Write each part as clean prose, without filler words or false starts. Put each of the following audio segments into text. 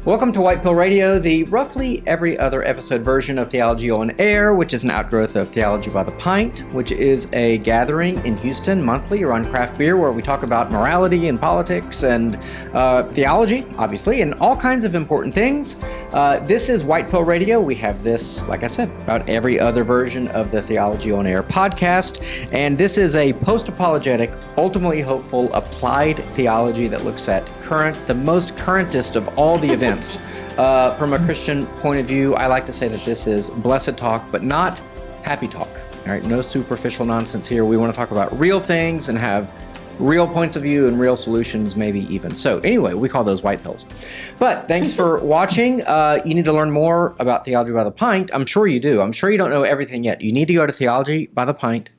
Welcome to White Pill Radio, the roughly every other episode version of Theology on Air, which is an outgrowth of Theology by the Pint, which is a gathering in Houston monthly around craft beer where we talk about morality and politics and theology, obviously, and all kinds of important things. This is White Pill Radio. We have this, like I said, about every other version of the Theology on Air podcast, and this is a post-apologetic, ultimately hopeful, applied theology that looks at the most currentest of all the events. From a Christian point of view, I like to say that this is blessed talk, but not happy talk. All right, no superficial nonsense here. We want to talk about real things and have real points of view and real solutions, maybe even. So anyway, we call those white pills. But thanks for watching. You need to learn more about Theology by the Pint. I'm sure you do. I'm sure you don't know everything yet. You need to go to theologybythepint.org.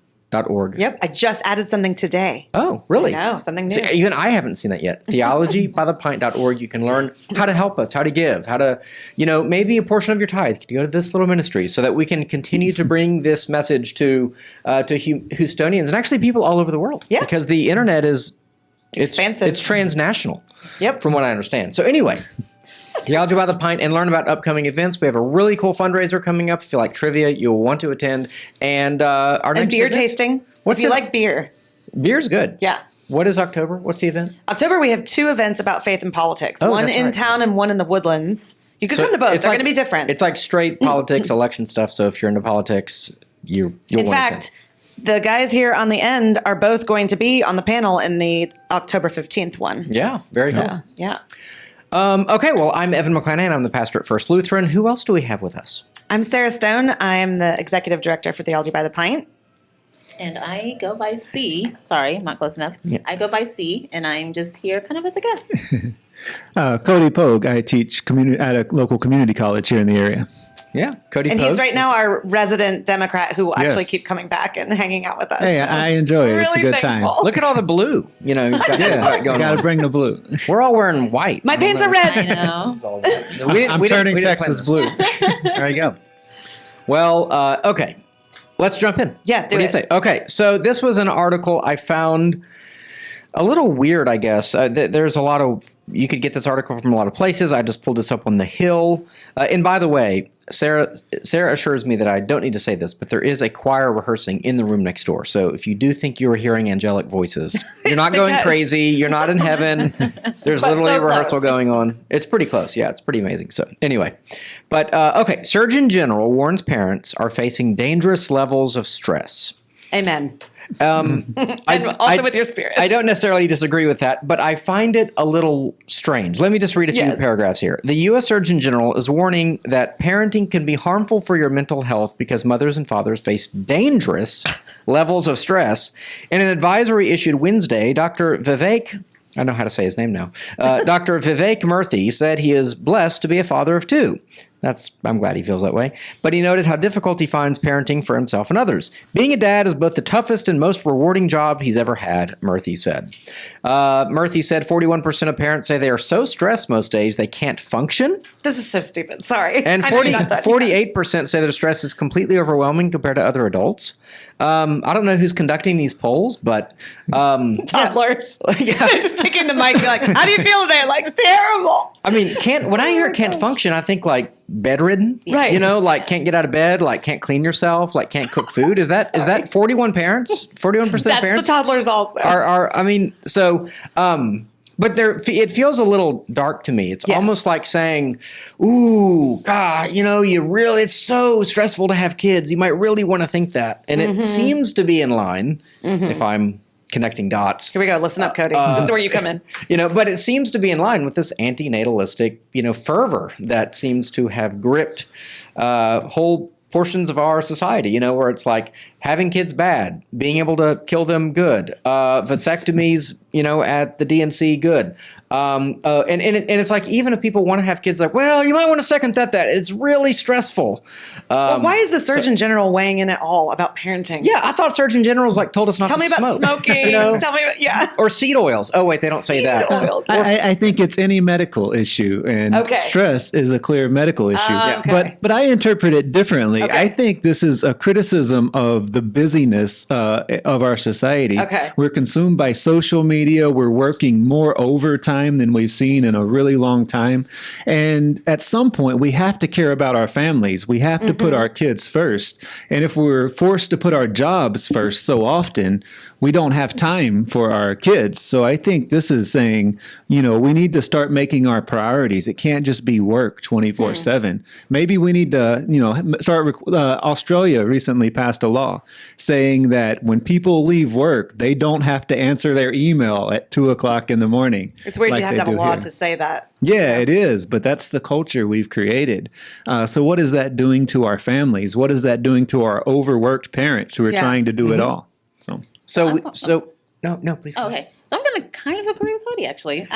Yep, I just added something today. Oh, really? I know, something new. So even I haven't seen that yet. Theologybythepint.org. You can learn how to help us, how to give, how to, maybe a portion of your tithe could go to this little ministry so that we can continue to bring this message to Houstonians and actually people all over the world. Yeah. Because the internet is expansive. It's transnational. Yep. From what I understand. So anyway, Theology by the Pint, and learn about upcoming events. We have a really cool fundraiser coming up. If you like trivia, you'll want to attend. And our next beer event, tasting. If you like beer. Beer's good. Yeah. What is October? What's the event? October, we have two events about faith and politics. One in town and one in the Woodlands. You could come to both. They're going to be different. It's like straight politics, election stuff. So if you're into politics, you'll want to attend. In fact, the guys here on the end are both going to be on the panel in the October 15th one. Yeah, very cool. Yeah. Okay, well, I'm Evan McClanahan. I'm the pastor at First Lutheran. Who else do we have with us? I'm Sarah Stone. I'm the executive director for Theology by the Pint. And I go by C. Sorry, I'm not close enough. Yeah. I go by C, and I'm just here kind of as a guest. Cody Pogue. I teach at a local community college here in the area. Yeah, Cody and Pogue. He's right now our resident Democrat who will actually keep coming back and hanging out with us. Hey, I enjoy it. Really it's a good thankful. time. Look at all the blue. He's got going Got to bring the blue. We're all wearing white. My pants are red. I know. I'm turning Texas blue. There you go. Well, okay. Let's jump in. Yeah, What do you say? Okay, so this was an article I found a little weird, I guess. There's a lot of, you could get this article from a lot of places. I just pulled this up on The Hill. And by the way, Sarah assures me that I don't need to say this, but there is a choir rehearsing in the room next door. So if you do think you are hearing angelic voices, you're not going crazy. You're not in heaven. There's literally a rehearsal going on. It's pretty close. Yeah, it's pretty amazing. So anyway, but okay. Surgeon General warns parents are facing dangerous levels of stress. Amen. With your spirit. I don't necessarily disagree with that, but I find it a little strange. Let me just read a few paragraphs here. The U.S. Surgeon General is warning that parenting can be harmful for your mental health because mothers and fathers face dangerous levels of stress. In an advisory issued Wednesday, Dr. Vivek, I know how to say his name now, Dr. Vivek Murthy said he is blessed to be a father of two. I'm glad he feels that way. But he noted how difficult he finds parenting for himself and others. Being a dad is both the toughest and most rewarding job he's ever had, Murthy said. Murthy said 41% of parents say they are so stressed most days they can't function. This is so stupid. Sorry. And 48% say their stress is completely overwhelming compared to other adults. I don't know who's conducting these polls, but toddlers. Yeah. They're just taking the mic and be like, how do you feel today? Like, terrible. I mean, when I hear can't function, I think like bedridden, right? Like can't get out of bed, like can't clean yourself, like can't cook food. Is that 41 parents? 41% of That's parents? the toddlers also. But it feels a little dark to me. It's almost like saying, ooh, God, it's so stressful to have kids. You might really want to think that. And it seems to be in line, if I'm connecting dots. Here we go. Listen up, Cody. This is where you come in. But it seems to be in line with this antinatalistic, fervor that seems to have gripped whole portions of our society, where it's like having kids bad, being able to kill them good, vasectomies, at the DNC good. And it's like, even if people want to have kids, like, well, you might want to second that it's really stressful. Why is the Surgeon General weighing in at all about parenting? Yeah, I thought Surgeon Generals told us not to smoke. Tell me about smoking. Tell me about, Or seed oils. Oh, wait, they don't say that. I think it's any medical issue, and stress is a clear medical issue. Okay. But I interpret it differently. Okay. I think this is a criticism of the busyness of our society. Okay. We're consumed by social media. We're working more overtime than we've seen in a really long time. And at some point, we have to care about our families. We have to put our kids first. And if we're forced to put our jobs first so often, we don't have time for our kids. So I think this is saying, you know, we need to start making our priorities. It can't just be work 24/7. Maybe we need to, you know, start. Australia recently passed a law saying that when people leave work, they don't have to answer their email at 2:00 in the morning. It's weird like you have they to have a do law here. to say that. Yeah, it is, but that's the culture we've created. So what is that doing to our families? What is that doing to our overworked parents who are Yeah. trying to do it all? So no, please. Oh, okay. So I'm going to kind of agree with Cody, actually.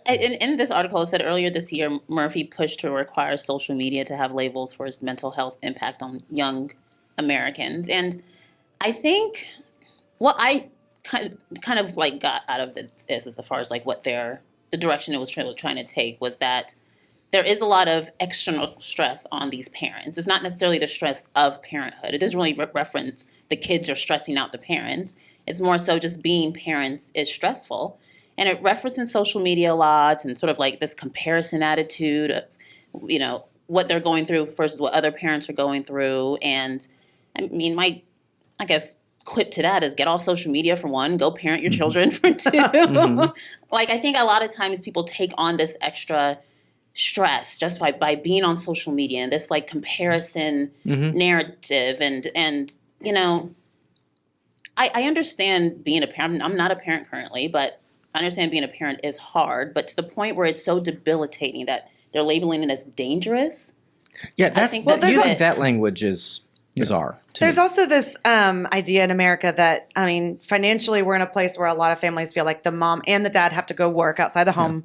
In this article, it said earlier this year, Murphy pushed to require social media to have labels for its mental health impact on young Americans. And I think what I kind of like got out of this is as far as like what the direction it was trying to take was that there is a lot of external stress on these parents. It's not necessarily the stress of parenthood. It doesn't really reference the kids are stressing out the parents. It's more so just being parents is stressful. And it references social media a lot and sort of like this comparison attitude of, you know, what they're going through versus what other parents are going through. And I mean, I guess, quip to that is get off social media for one, go parent your children for two. Like, I think a lot of times people take on this extra stress just by being on social media and this like comparison narrative. And, you know, I understand being a parent. I'm not a parent currently, but I understand being a parent is hard, but to the point where it's so debilitating that they're labeling it as dangerous. Yeah, that's think using that language is bizarre. There's also this idea in America that, I mean, financially, we're in a place where a lot of families feel like the mom and the dad have to go work outside the home.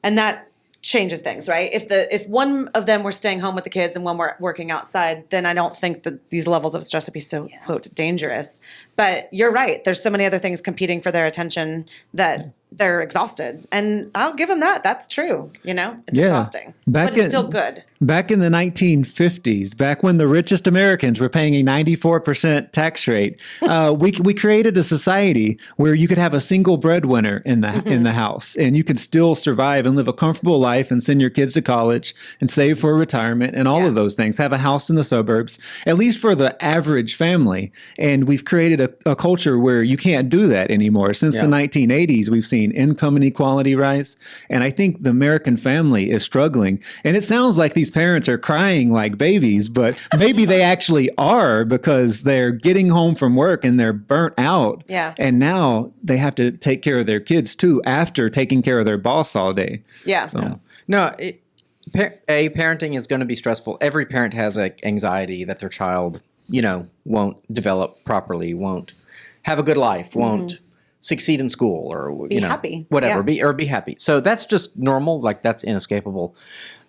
And that changes things, right? If one of them were staying home with the kids and one were working outside, then I don't think that these levels of stress would be so, quote, dangerous. But you're right. There's so many other things competing for their attention that they're exhausted. And I'll give them that. That's true. You know, it's exhausting. But it's still good. Back in the 1950s, back when the richest Americans were paying a 94% tax rate, we created a society where you could have a single breadwinner in the house, and you could still survive and live a comfortable life and send your kids to college and save for retirement and all of those things. Have a house in the suburbs, at least for the average family. And we've created a culture where you can't do that anymore. Since the 1980s, we've seen income inequality rise, and I think the American family is struggling. And it sounds like these parents are crying like babies, but maybe they actually are because they're getting home from work and they're burnt out. Yeah. And now they have to take care of their kids too after taking care of their boss all day. Yeah. So, Parenting is going to be stressful. Every parent has anxiety that their child, you know, won't develop properly, won't have a good life, won't succeed in school, or Be happy. whatever, be happy. So that's just normal. Like, that's inescapable.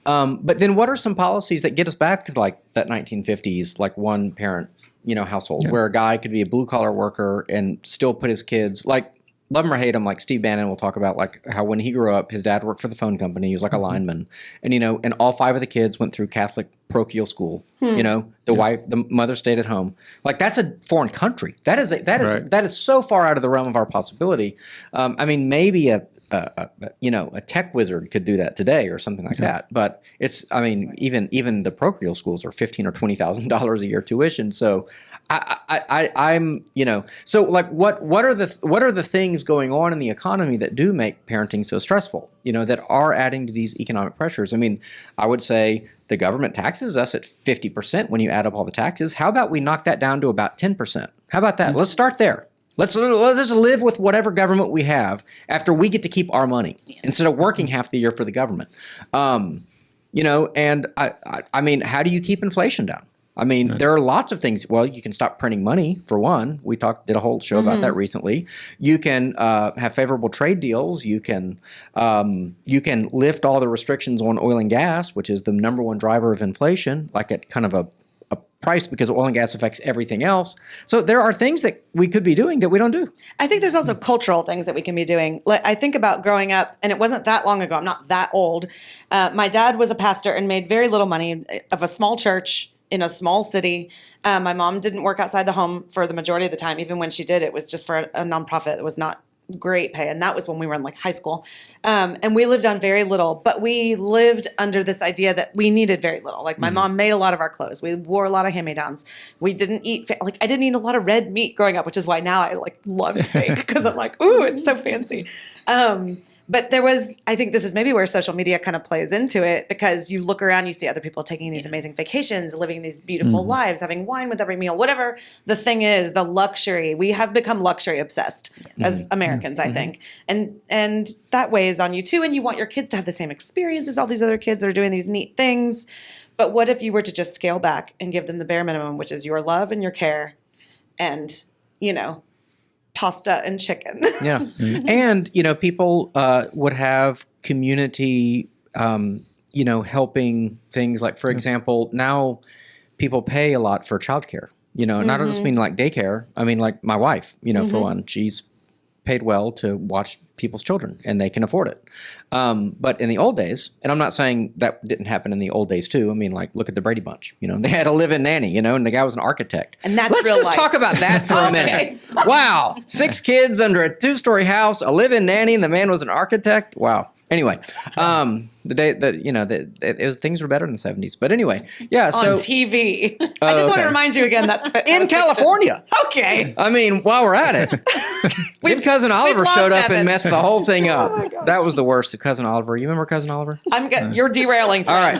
But then what are some policies that get us back to like that 1950s, like one parent, you know, household where a guy could be a blue collar worker and still put his kids, like, love him or hate him, like Steve Bannon will talk about like how when he grew up, his dad worked for the phone company. He was like a lineman, and, you know, and all 5 of the kids went through Catholic parochial school. You know, the mother stayed at home. Like, that's a foreign country. That is so far out of the realm of our possibility. I mean, maybe a tech wizard could do that today or something like that. But it's, I mean, even the parochial schools are $15,000 or $20,000 a year tuition. So I'm, you know, so like what are the things going on in the economy that do make parenting so stressful, you know, that are adding to these economic pressures? I mean, I would say the government taxes us at 50% when you add up all the taxes. How about we knock that down to about 10%? How about that? Let's start there. Let's just live with whatever government we have after we get to keep our money instead of working half the year for the government. You know, and I mean, how do you keep inflation down? I mean, there are lots of things. Well, you can stop printing money, for one. We did a whole show about that recently. You can have favorable trade deals. You can lift all the restrictions on oil and gas, which is the number one driver of inflation, like at kind of a price, because oil and gas affects everything else. So there are things that we could be doing that we don't do. I think there's also cultural things that we can be doing. Like, I think about growing up, and it wasn't that long ago. I'm not that old. My dad was a pastor and made very little money of a small church in a small city. My mom didn't work outside the home for the majority of the time. Even when she did, it was just for a nonprofit. It was not great pay. And that was when we were in like high school. And we lived on very little, but we lived under this idea that we needed very little. Like my mom made a lot of our clothes. We wore a lot of hand-me-downs. We didn't eat, like I didn't eat a lot of red meat growing up, which is why now I like love steak because I'm like, ooh, it's so fancy. But there was, I think this is maybe where social media kind of plays into it, because you look around, you see other people taking these amazing vacations, living these beautiful lives, having wine with every meal, whatever the thing is, the luxury. We have become luxury obsessed as Americans, I think. And that weighs on you too. And you want your kids to have the same experience as all these other kids that are doing these neat things. But what if you were to just scale back and give them the bare minimum, which is your love and your care and, you know, pasta and chicken. Yeah. And, you know, people would have community, you know, helping things like, for example, now people pay a lot for childcare, you know, and I don't just mean like daycare. I mean, like my wife, you know, for one, she's paid well to watch people's children and they can afford it. But in the old days, and I'm not saying that didn't happen in the old days too. I mean, like, look at the Brady Bunch, you know, they had a live-in nanny, you know, and the guy was an architect. And that's Let's real just life. talk about that for a minute. Wow. 6 kids under a 2-story house, a live-in nanny, and the man was an architect. Wow. Anyway, the day that, you know, things were better in the 70s. But anyway, yeah. So on TV. I just want to remind you again that's in California. Okay. I mean, while we're at it, when Cousin Oliver lost showed up Evan. and messed the whole thing up. Oh my gosh. That was the worst. Cousin Oliver. You remember Cousin Oliver? You're derailing. All right.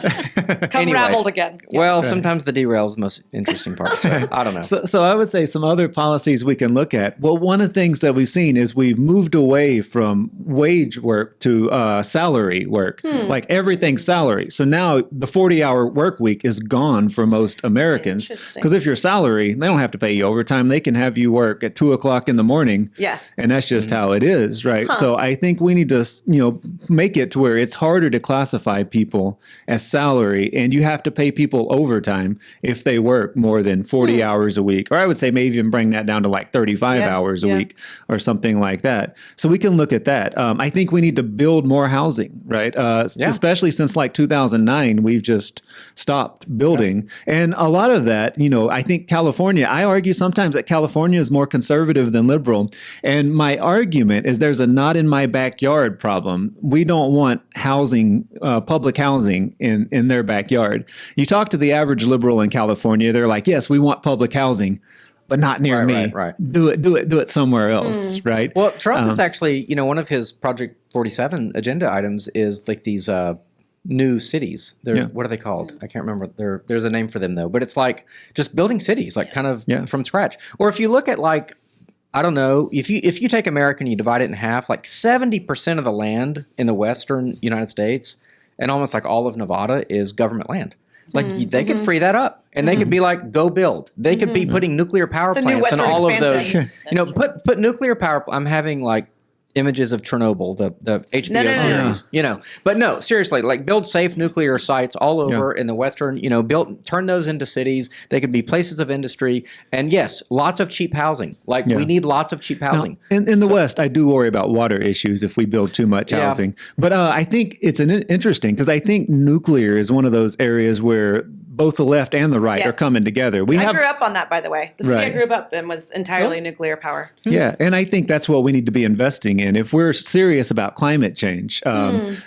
Come Anyway. raveled again. Yeah. Well, sometimes the derail is the most interesting part. So I don't know. So I would say some other policies we can look at. Well, one of the things that we've seen is we've moved away from wage work to salary work. Like everything's salary. So now the 40-hour work week is gone for most Americans. Interesting. Because if you're salary, they don't have to pay you overtime. They can have you work at 2:00 in the morning. Yeah. And that's just how it is, right? So I think we need to, you know, make it to where it's harder to classify people as salary, and you have to pay people overtime if they work more than 40 hours a week. Or I would say maybe even bring that down to like 35 hours a week or something like that. So we can look at that. I think we need to build more housing, right? Especially since like 2009, we've just stopped building. And a lot of that, you know, I think California, I argue sometimes that California is more conservative than liberal. And my argument is there's a not in my backyard problem. We don't want housing, public housing in their backyard. You talk to the average liberal in California, they're like, yes, we want public housing, but not near me. Right. Do it somewhere else, right? Well, Trump is actually, you know, one of his Project 47 agenda items is like these new cities. What are they called? I can't remember. There's a name for them though, but it's like just building cities, like kind of from scratch. Or if you look at like, I don't know, if you take America and you divide it in half, like 70% of the land in the western United States and almost like all of Nevada is government land. Like they could free that up and they could be like, go build. They could be putting nuclear power plants and all of those. You know, put nuclear power. I'm having like images of Chernobyl, the HBO series, you know. But no, seriously, like build safe nuclear sites all over in the western, you know, turn those into cities. They could be places of industry. And yes, lots of cheap housing. Like we need lots of cheap housing. Now, in the West, I do worry about water issues if we build too much housing. But I think it's interesting because I think nuclear is one of those areas where both the left and the right are coming together. I grew up on that, by the way. The city I grew up in was entirely nuclear power. Yeah, and I think that's what we need to be investing in. If we're serious about climate change,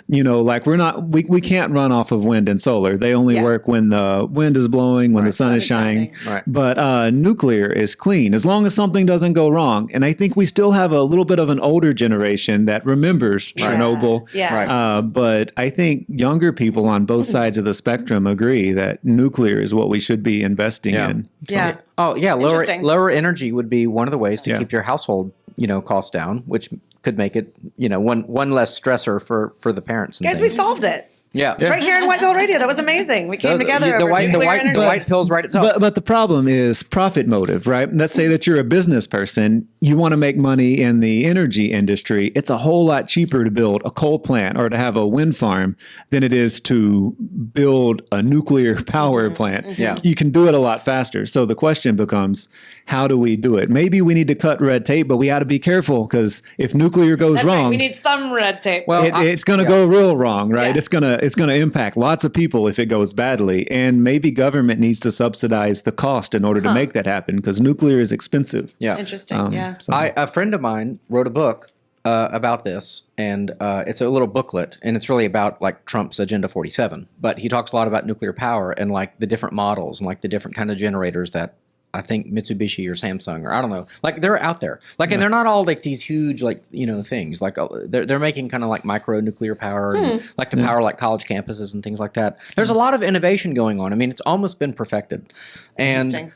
you know, like we can't run off of wind and solar. They only work when the wind is blowing, when the sun is shining. Right. But nuclear is clean as long as something doesn't go wrong. And I think we still have a little bit of an older generation that remembers Chernobyl. Yeah. But I think younger people on both sides of the spectrum agree that nuclear is what we should be investing in. Yeah. Oh yeah, lower energy would be one of the ways to keep your household, you know, costs down, which could make it, you know, one less stressor for the parents. And Guys, we solved it. Yeah. Right here in White Pill Radio. That was amazing. We came together. The over nuclear energy. white pills right itself. But the problem is profit motive, right? Let's say that you're a business person. you want to make money in the energy industry, it's a whole lot cheaper to build a coal plant or to have a wind farm than it is to build a nuclear power plant. Yeah. You can do it a lot faster. So the question becomes, how do we do it? Maybe we need to cut red tape, but we got to be careful, because if nuclear goes That's wrong, right. We need some red tape. Well, it's going to go real wrong, right? Yeah. It's going to impact lots of people if it goes badly, and maybe government needs to subsidize the cost in order to make that happen, because nuclear is expensive. yeah. Interesting. Yeah. So- A friend of mine wrote a book about this, and it's a little booklet, and it's really about like Trump's Agenda 47. But he talks a lot about nuclear power and like the different models and like the different kind of generators that I think Mitsubishi or Samsung, or I don't know, like they're out there. Like, and they're not all like these huge, like, things. Like they're making kind of like micro nuclear power, and like to power like college campuses and things like that. There's a lot of innovation going on. I mean, it's almost been perfected. And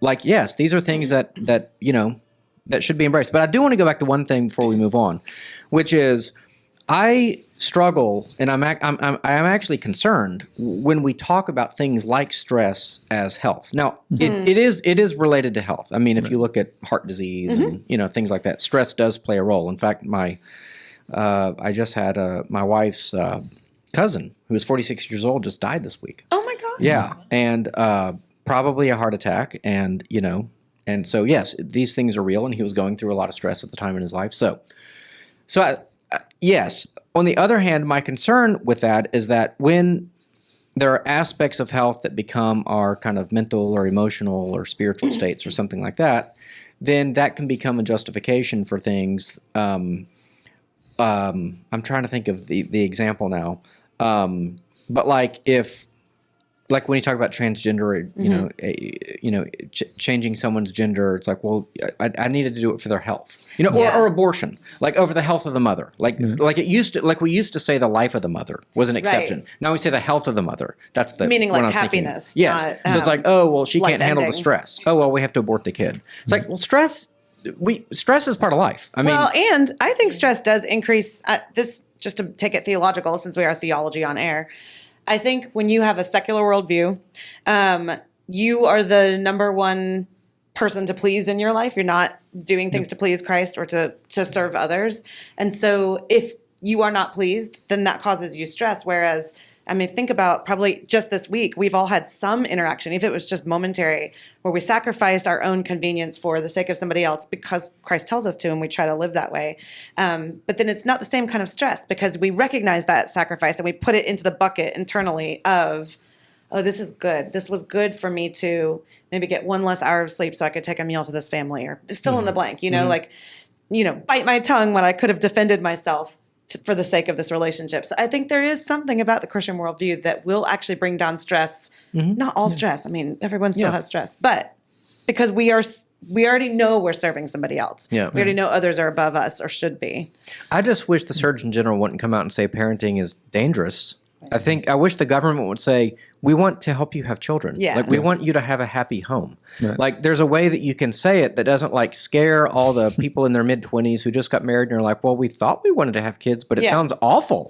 like, yes, these are things that that should be embraced. But I do want to go back to one thing before we move on, which is I struggle, and I'm actually concerned when we talk about things like stress as health. Now, it is related to health. I mean, if you look at heart disease and things like that, stress does play a role. In fact, I just had my wife's cousin, who was 46 years old, just died this week. Oh my gosh. Yeah, and probably a heart attack, and and so yes, these things are real, and he was going through a lot of stress at the time in his life. So yes. On the other hand, my concern with that is that when there are aspects of health that become our kind of mental or emotional or spiritual states or something like that, then that can become a justification for things. I'm trying to think of the example now, but like like when you talk about transgender, changing someone's gender, it's like, well, I needed to do it for their health, or abortion, like over the health of the mother, like we used to say the life of the mother was an exception. Right. Now we say the health of the mother. That's the Meaning like what I was thinking. happiness. Yes. Not, So it's like, oh well, she can't handle the life-ending. stress. Oh well, we have to abort the kid. It's like, well, stress is part of life. I mean, Well, and I think stress does increase this, just to take it theological, since we are theology on air. I think when you have a secular worldview, you are the number one person to please in your life. You're not doing things to please Christ or to serve others. And so if you are not pleased, then that causes you stress. Whereas, I mean, think about probably just this week, we've all had some interaction, even if it was just momentary, where we sacrificed our own convenience for the sake of somebody else because Christ tells us to, and we try to live that way. But then it's not the same kind of stress, because we recognize that sacrifice and we put it into the bucket internally of, oh, this is good. This was good for me to maybe get one less hour of sleep so I could take a meal to this family, or fill in the blank, bite my tongue when I could have defended myself for the sake of this relationship. So I think there is something about the Christian worldview that will actually bring down stress. Not all stress. I mean, everyone still has stress, but because we already know we're serving somebody else. Yeah. We already know others are above us or should be. I just wish the Surgeon General wouldn't come out and say parenting is dangerous. I wish the government would say, we want to help you have children. Yeah. Like, we want you to have a happy home. Right. Like, there's a way that you can say it that doesn't like scare all the people in their mid-20s who just got married and are like, well, we thought we wanted to have kids, but it sounds awful.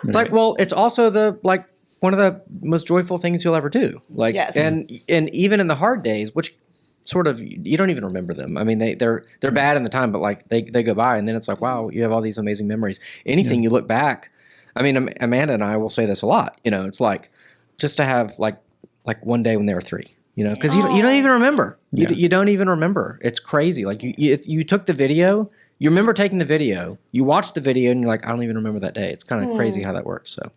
It's like, well, it's also one of the most joyful things you'll ever do. Like, Yes. and even in the hard days, which sort of, you don't even remember them. I mean, they're bad in the time, but like they go by, and then it's like, wow, you have all these amazing memories. Anything you look back. I mean, Amanda and I will say this a lot. It's like just to have like one day when they were 3. Because you don't even remember. You don't even remember. It's crazy. Like you took the video. You remember taking the video. You watched the video, and you're like, I don't even remember that day. It's kind of crazy how that works. So,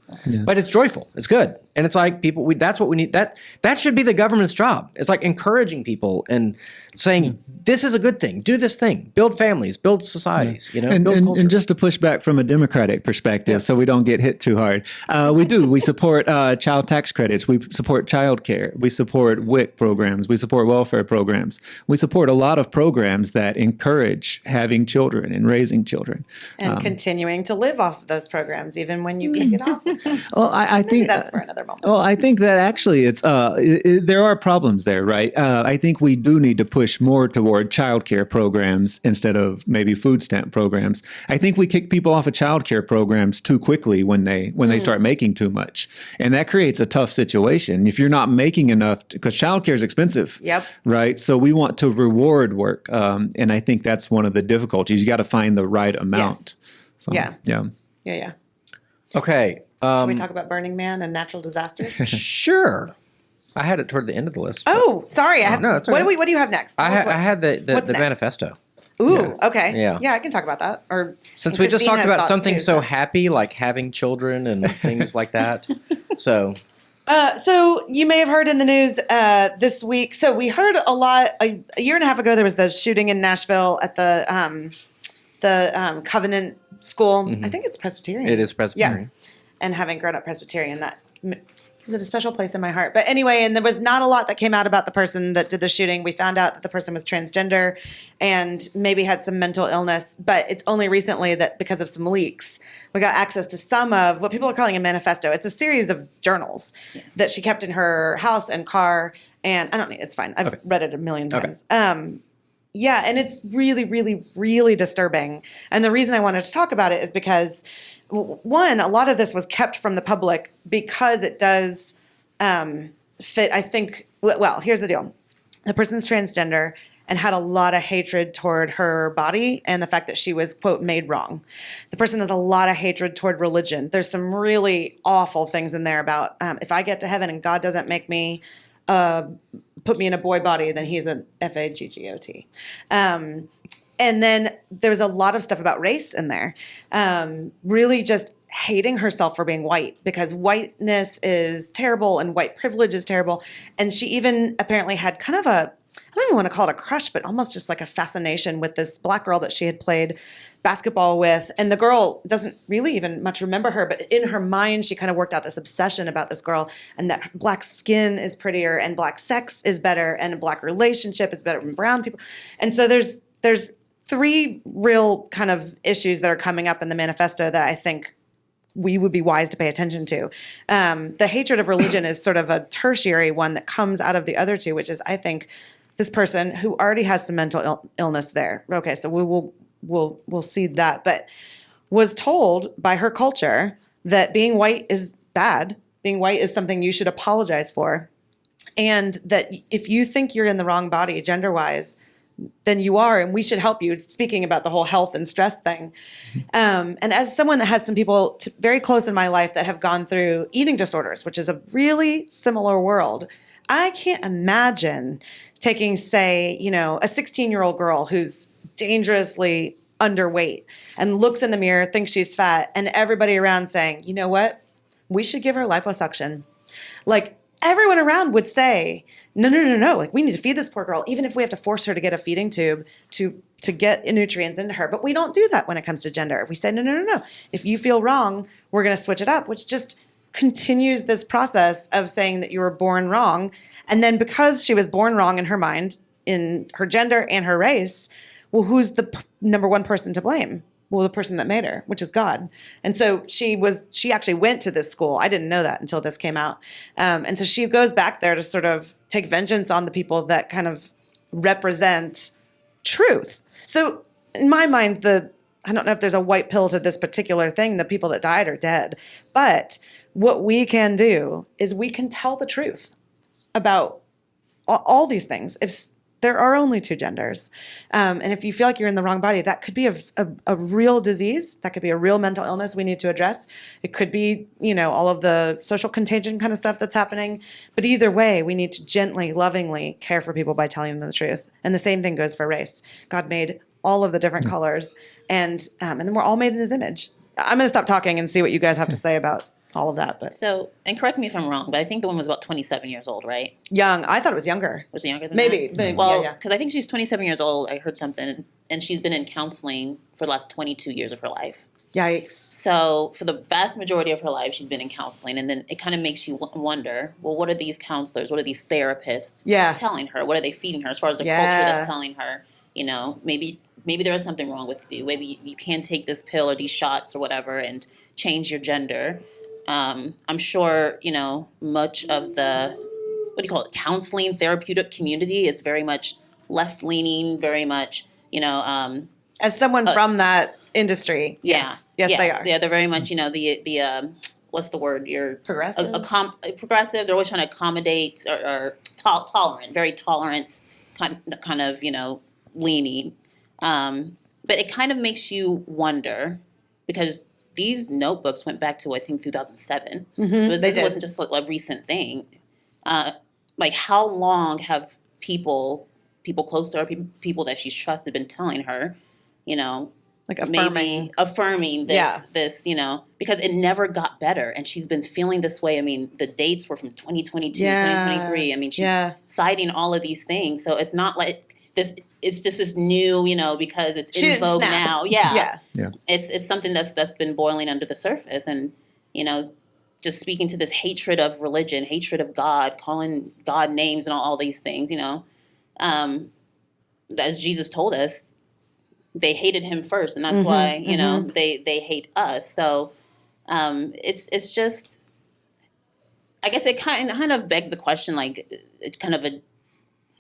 but it's joyful. It's good, and it's like people. That's what we need. That should be the government's job. It's like encouraging people and saying, this is a good thing. Do this thing. Build families. Build societies. And, build culture. and just to push back from a Democratic perspective, so we don't get hit too hard, we support child tax credits. We support child care. We support WIC programs. We support welfare programs. We support a lot of programs that encourage having children and raising children. And continuing to live off of those programs, even when you can get off of them. Well, I Maybe think that's for another moment. Well, I think that actually there are problems there, right? I think we do need to push more toward childcare programs instead of maybe food stamp programs. I think we kick people off of childcare programs too quickly when they start making too much, and that creates a tough situation. If you're not making enough, because childcare is expensive, right? So we want to reward work, and I think that's one of the difficulties. You got to find the right amount. So, Yeah. Okay. Should we talk about Burning Man and natural disasters? Sure. I had it toward the end of the list. Oh, sorry. No, it's okay. What do you have next? I had the what's next? manifesto. Ooh, okay. Yeah. Yeah, I can talk about that. Or Since we just Christine talked has about thoughts something too, so happy, like having children and things like that. So you may have heard in the news this week. So we heard a lot a year and a half ago. There was the shooting in Nashville at the Covenant School. I think it's Presbyterian. it is Presbyterian. Yeah. And having grown up Presbyterian, that is a special place in my heart. But anyway, and there was not a lot that came out about the person that did the shooting. We found out that the person was transgender and maybe had some mental illness. But it's only recently that because of some leaks, we got access to some of what people are calling a manifesto. It's a series of journals that she kept in her house and car. And I don't need it's fine. I've read it a million times. Yeah, and it's really, really, really disturbing. And the reason I wanted to talk about it is because, one, a lot of this was kept from the public because it does fit, I think, well, here's the deal. The person's transgender and had a lot of hatred toward her body and the fact that she was, quote, made wrong. The person has a lot of hatred toward religion. There's some really awful things in there about if I get to heaven and God doesn't make me put me in a boy body, then he's an F-A-G-G-O-T. And then there was a lot of stuff about race in there. Really just hating herself for being white because whiteness is terrible and white privilege is terrible. And she even apparently had kind of I don't even want to call it a crush, but almost just like a fascination with this black girl that she had played basketball with. And the girl doesn't really even much remember her, but in her mind, she kind of worked out this obsession about this girl and that black skin is prettier and black sex is better and a black relationship is better than brown people. And so there's three real kind of issues that are coming up in the manifesto that I think we would be wise to pay attention to. The hatred of religion is sort of a tertiary one that comes out of the other two, which is, I think, this person who already has some mental illness there. Okay, so we'll see that, but was told by her culture that being white is bad. Being white is something you should apologize for. And that if you think you're in the wrong body gender-wise, then you are, and we should help you. Speaking about the whole health and stress thing. And as someone that has some people very close in my life that have gone through eating disorders, which is a really similar world, I can't imagine taking, say, a 16-year-old girl who's dangerously underweight and looks in the mirror, thinks she's fat, and everybody around saying, you know what? We should give her liposuction. Like, everyone around would say, no. Like, we need to feed this poor girl, even if we have to force her to get a feeding tube to get nutrients into her. But we don't do that when it comes to gender. We say, no. If you feel wrong, we're going to switch it up, which just continues this process of saying that you were born wrong. And then because she was born wrong in her mind, in her gender and her race, well, who's the number one person to blame? Well, the person that made her, which is God. And so she actually went to this school. I didn't know that until this came out. And so she goes back there to sort of take vengeance on the people that kind of represent truth. So in my mind, I don't know if there's a white pill to this particular thing. The people that died are dead. But what we can do is we can tell the truth about all these things. If there are only two genders. And if you feel like you're in the wrong body, that could be a real disease. That could be a real mental illness we need to address. It could be, all of the social contagion kind of stuff that's happening. But either way, we need to gently, lovingly care for people by telling them the truth. And the same thing goes for race. God made all of the different colors. And then we're all made in his image. I'm going to stop talking and see what you guys have to say about all of that. But So, and correct me if I'm wrong, but I think the woman was about 27 years old, right? Young. I thought it was younger. Was it younger than Maybe. that? Maybe. Well, Yeah. because I think she's 27 years old. I heard something, and she's been in counseling for the last 22 years of her life. Yikes. So for the vast majority of her life, she's been in counseling. And then it kind of makes you wonder, well, what are these counselors, what are these therapists telling her? What are they feeding her as far as the culture that's telling her, maybe there is something wrong with you. Maybe you can take this pill or these shots or whatever and change your gender. I'm sure, much of the, what do you call it, counseling therapeutic community is very much left leaning, very much, As someone from that industry, yes, they are. Yeah, they're very much, the what's the word? You're Progressive? Progressive. They're always trying to accommodate or tolerant, very tolerant, kind of, leaning. But it kind of makes you wonder, because these notebooks went back to, I think, 2007. So it wasn't just a recent thing. Like, how long have people close to her, people that she's trusted, been telling her, like affirming this, because it never got better. And she's been feeling this way. I mean, the dates were from 2022, 2023. I mean, she's citing all of these things. So it's not like this, it's just this new, because it's in vogue now. Yeah. It's something that's been boiling under the surface. And, just speaking to this hatred of religion, hatred of God, calling God names and all these things, as Jesus told us, they hated him first, and that's why they hate us. So it's just, I guess it kind of begs the question, like, it's kind of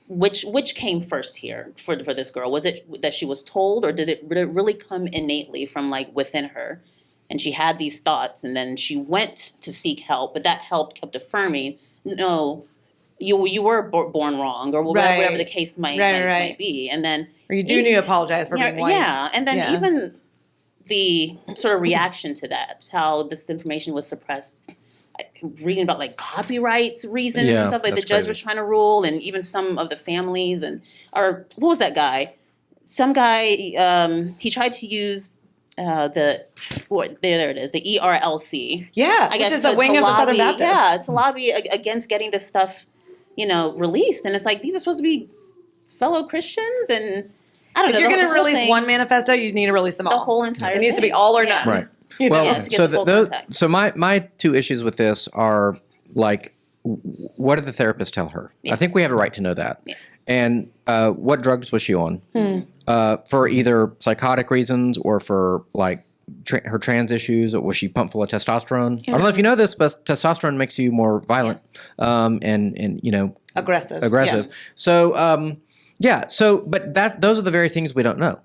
which came first here for this girl? Was it that she was told, or did it really come innately from like within her, and she had these thoughts, and then she went to seek help, but that help kept affirming, no, you were born wrong, or whatever the case might be, and then or you do need to apologize for being white. Yeah, and then even the sort of reaction to that, how this information was suppressed. Reading about like copyrights reasons and stuff, like the judge was trying to rule, and even some of the families, or what was that guy? Some guy, he tried to use there it is, the ERLC. Yeah, I guess which is the wing of the Southern Baptists. Yeah, to lobby against getting this stuff, released, and it's like these are supposed to be fellow Christians, and I don't know. If you're going to release one manifesto, you need to release them all. The whole entire thing. It needs to be all or none. Right. Well, so my two issues with this are like, what did the therapist tell her? Yeah. I think we have a right to know that. Yeah. And what drugs was she on? For either psychotic reasons or for like her trans issues, or was she pumped full of testosterone? I don't know if you know this, but testosterone makes you more violent and aggressive. Yeah. So but those are the very things we don't know.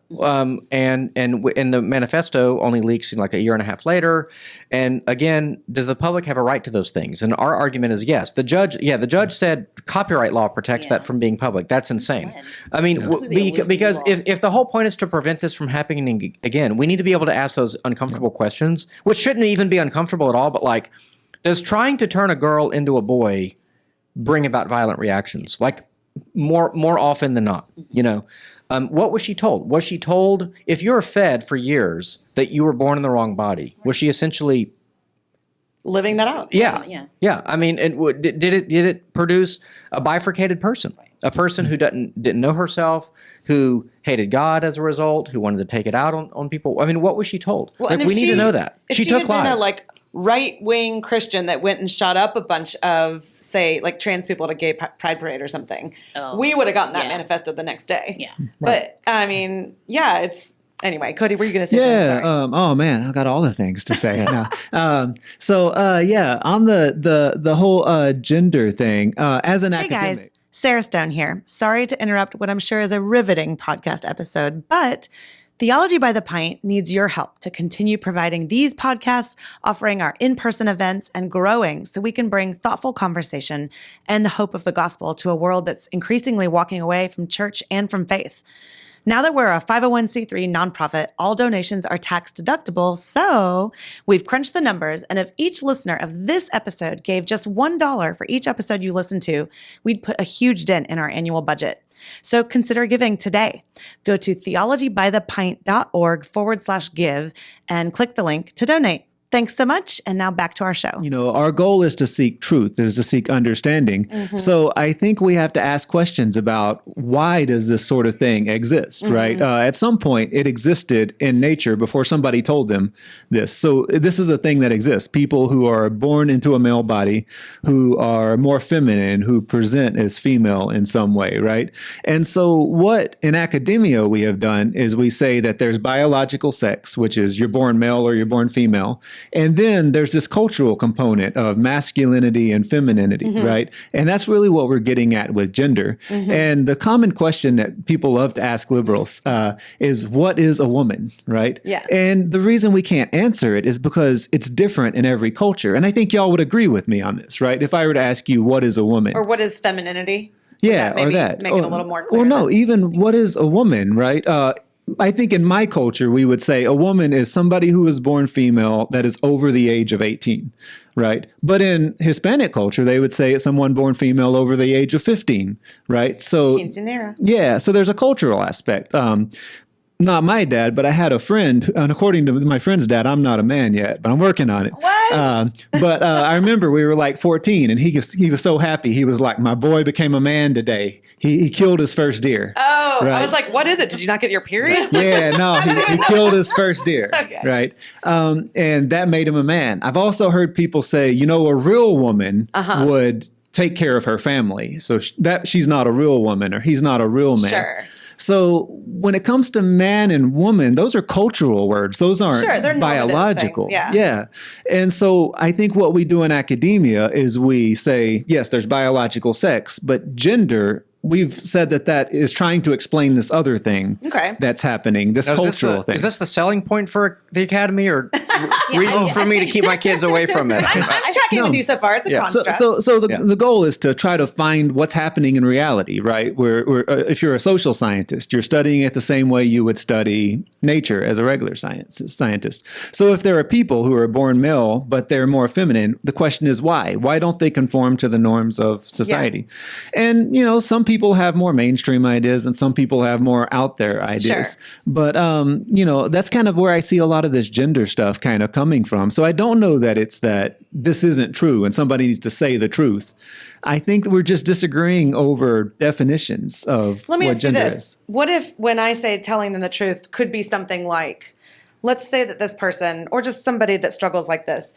And the manifesto only leaks in like a year and a half later. And again, does the public have a right to those things? And our argument is yes. The judge said copyright law protects that from being public. That's insane. I mean, because if the whole point is to prevent this from happening again, we need to be able to ask those uncomfortable questions, which shouldn't even be uncomfortable at all. But like, does trying to turn a girl into a boy bring about violent reactions? Like, more often than not, what was she told? Was she told, if you're fed for years that you were born in the wrong body? Was she essentially living that out? Yeah. I mean, did it produce a bifurcated person, a person who didn't know herself, who hated God as a result, who wanted to take it out on people? I mean, what was she told? Well, we need to know that. If she took had been lives. a right-wing Christian that went and shot up a bunch of, say, like trans people at a gay pride parade or something, we would have gotten that manifesto the next day. Yeah. But I mean, it's anyway. Cody, were you going to say something? Sorry. Oh man, I've got all the things to say now. On the whole gender thing, as an academic. Hey guys, Sarah Stone here. Sorry to interrupt what I'm sure is a riveting podcast episode, but Theology by the Pint needs your help to continue providing these podcasts, offering our in-person events, and growing so we can bring thoughtful conversation and the hope of the gospel to a world that's increasingly walking away from church and from faith. Now that we're a 501c3 nonprofit, all donations are tax deductible, so we've crunched the numbers, and if each listener of this episode gave just $1 for each episode you listen to, we'd put a huge dent in our annual budget. So consider giving today. Go to theologybythepint.org/give and click the link to donate. Thanks so much. And now back to our show. Our goal is to seek truth, is to seek understanding. Mm-hmm. So I think we have to ask questions about why does this sort of thing exist, right? At some point, it existed in nature before somebody told them this. So this is a thing that exists. People who are born into a male body, who are more feminine, who present as female in some way, right? And so what in academia we have done is we say that there's biological sex, which is you're born male or you're born female. And then there's this cultural component of masculinity and femininity, right? And that's really what we're getting at with gender. And the common question that people love to ask liberals is, what is a woman, right? Yeah. And the reason we can't answer it is because it's different in every culture. And I think y'all would agree with me on this, right? If I were to ask you, what is a woman? Or what is femininity? Yeah, Maybe or that. make it a little more clear. Or no, even what is a woman, right? I think in my culture, we would say a woman is somebody who is born female that is over the age of 18, right? But in Hispanic culture, they would say it's someone born female over the age of 15, right? So, Quinceanera. yeah, so there's a cultural aspect. Not my dad, but I had a friend, and according to my friend's dad, I'm not a man yet, but I'm working on it. What? But I remember we were like 14, and he was so happy. He was like, my boy became a man today. He killed his first deer. Oh, right? I was like, what is it? Did you not get your period? Yeah, no, he killed his first deer, Okay. right? And that made him a man. I've also heard people say, a real woman would take care of her family. So she's not a real woman, or he's not a real man. Sure. So when it comes to man and woman, those are cultural words. Those aren't They're biological. things, yeah. And so I think what we do in academia is we say, yes, there's biological sex, but gender, we've said that is trying to explain this other thing that's happening, this cultural thing. Is this the selling point for the academy, or reasons for me to keep my kids away from it? I'm tracking with you so far. It's a construct. So the goal is to try to find what's happening in reality, right? Where if you're a social scientist, you're studying it the same way you would study nature as a regular scientist. So if there are people who are born male, but they're more feminine, the question is why? Why don't they conform to the norms of society? Yeah. And, some people have more mainstream ideas and some people have more out there ideas. Sure. But, that's kind of where I see a lot of this gender stuff kind of coming from. So I don't know that it's that this isn't true and somebody needs to say the truth. I think we're just disagreeing over definitions of Let me what ask you gender this. is. What if when I say telling them the truth could be something like, let's say that this person, or just somebody that struggles like this,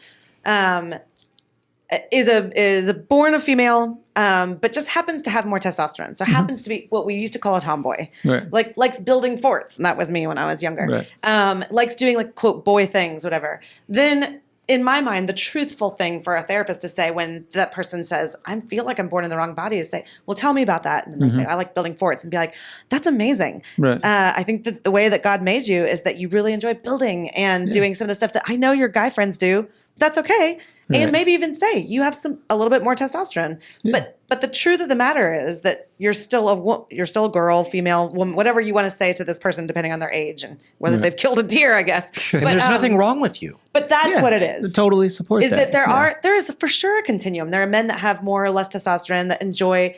is born a female, but just happens to have more testosterone. So happens to be what we used to call a tomboy. Right. Like likes building forts, and that was me when I was younger. Right. Likes doing like quote boy things, whatever. Then in my mind, the truthful thing for a therapist to say when that person says, I feel like I'm born in the wrong body, is say, well, tell me about that. And then they say, I like building forts, and be like, that's amazing. Right. I think that the way that God made you is that you really enjoy building and doing some of the stuff that I know your guy friends do. That's okay. Right. And maybe even say you have a little bit more testosterone. Yeah. But the truth of the matter is that you're still a girl, female, woman, whatever you want to say to this person, depending on their age and whether they've killed a deer, I guess. And but there's nothing wrong with you. But that's what it is. Totally support is that that there is for sure a continuum. There are men that have more or less testosterone that enjoy,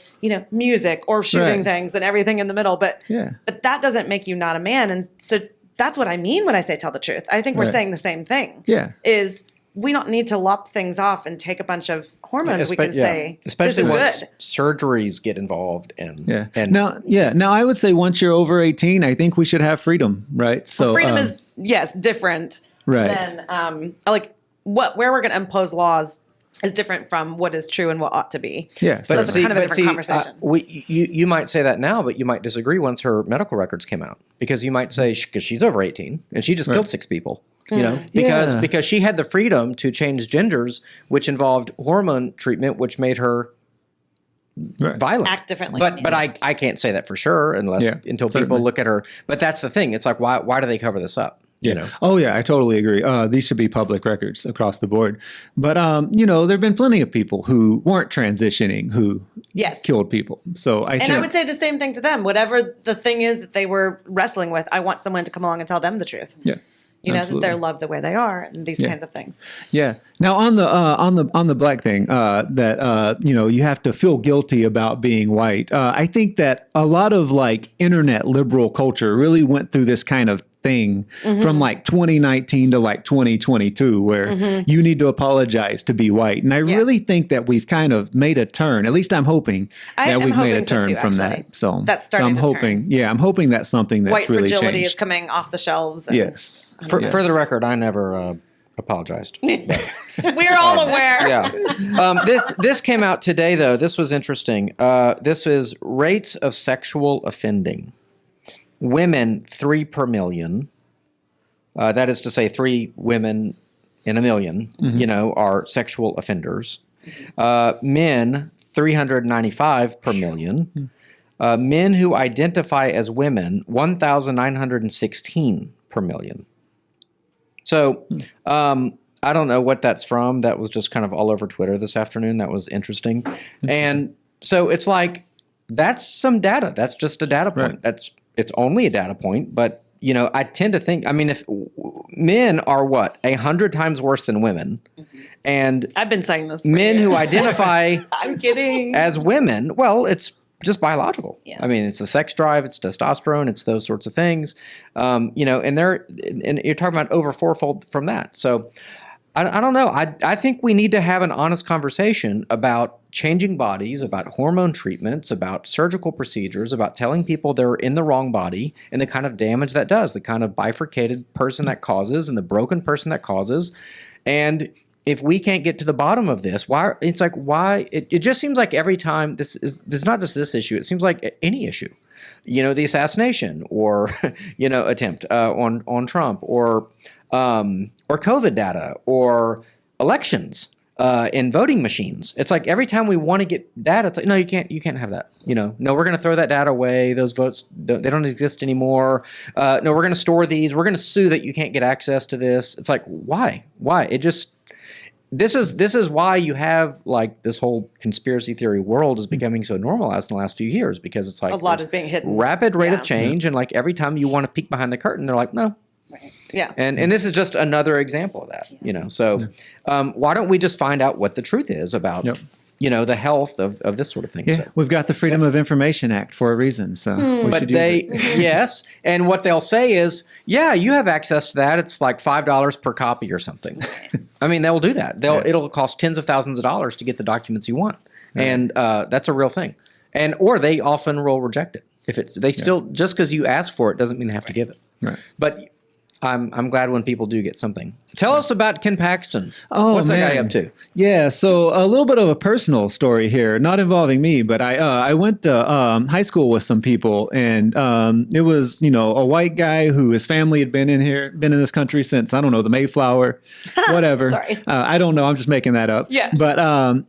music or shooting things and everything in the middle. But that doesn't make you not a man. And so that's what I mean when I say tell the truth. I think we're saying the same thing. Yeah. Is we don't need to lop things off and take a bunch of hormones. We can say, especially this is once good. surgeries get involved. And now I would say once you're over 18, I think we should have freedom, right? So freedom is, different than where we're going to impose laws is different from what is true and what ought to be. Yeah, so that's kind of a different conversation. You might say that now, but you might disagree once her medical records came out, because you might say, because she's over 18 and she just killed 6 people. Because she had the freedom to change genders, which involved hormone treatment, which made her violent, act differently. But I can't say that for sure until people look at her. But that's the thing. It's like, why do they cover this up? Oh yeah, I totally agree. These should be public records across the board. But there've been plenty of people who weren't transitioning who killed people. So I would say the same thing to them. Whatever the thing is that they were wrestling with, I want someone to come along and tell them the truth. Yeah. That they're loved the way they are, and these kinds of things. Yeah. Now on the black thing, that you have to feel guilty about being white. I think that a lot of internet liberal culture really went through this kind of thing from 2019 to 2022, where you need to apologize to be white. And I really think that we've kind of made a turn. At least I'm hoping that we've made a turn from that. So that's starting I'm hoping, I'm hoping that's something that's white really fragility changed. is coming off the shelves. Yes. For the record, I never apologized. We're all aware. Yeah. This came out today, though. This was interesting. This is rates of sexual offending. Women, 3 per million. That is to say, 3 women in a million, are sexual offenders. Men, 395 per million. Men who identify as women, 1,916 per million. So I don't know what that's from. That was just kind of all over Twitter this afternoon. That was interesting. And so it's like, that's some data. That's just a data point. Right. It's only a data point, but I tend to think, if men are 100 times worse than women, and I've been saying this. Men who identify I'm kidding. as women, well, it's just biological. Yeah. It's the sex drive, it's testosterone, it's those sorts of things. And you're talking about over fourfold from that. So I don't know. I think we need to have an honest conversation about changing bodies, about hormone treatments, about surgical procedures, about telling people they're in the wrong body and the kind of damage that does, the kind of bifurcated person that causes and the broken person that causes. And if we can't get to the bottom of this, why? It just seems like every time this is not just this issue. It seems like any issue, the assassination or attempt on Trump or COVID data or elections in voting machines. It's like every time we want to get data, it's like, no, you can't have that. No, we're going to throw that data away. Those votes, they don't exist anymore. No, we're going to store these. We're going to sue that you can't get access to this. It's like, why? This is why you have like this whole conspiracy theory world is becoming so normalized in the last few years, because it's like a lot is being hidden. Rapid rate of change, and like every time you want to peek behind the curtain, they're like, no. Right. Yeah. And this is just another example of that, So why don't we just find out what the truth is about, the health of this sort of thing? Yeah, So, we've got the Freedom of Information Act for a reason, so we but should use it. yes, and what they'll say is, yeah, you have access to that. It's like $5 per copy or something. They'll do that. It'll cost tens of thousands of dollars to get the documents you want, and that's a real thing. Or they often will reject it if it's still just because you ask for it doesn't mean they have to give it. Right. But I'm glad when people do get something. Tell us about Ken Paxton. Oh, what's man. that guy up to? Yeah, so a little bit of a personal story here, not involving me, but I went to high school with some people, and it was a white guy who his family had been in this country since, I don't know, the Mayflower, whatever. Sorry. I don't know. I'm just making that up. Yeah. But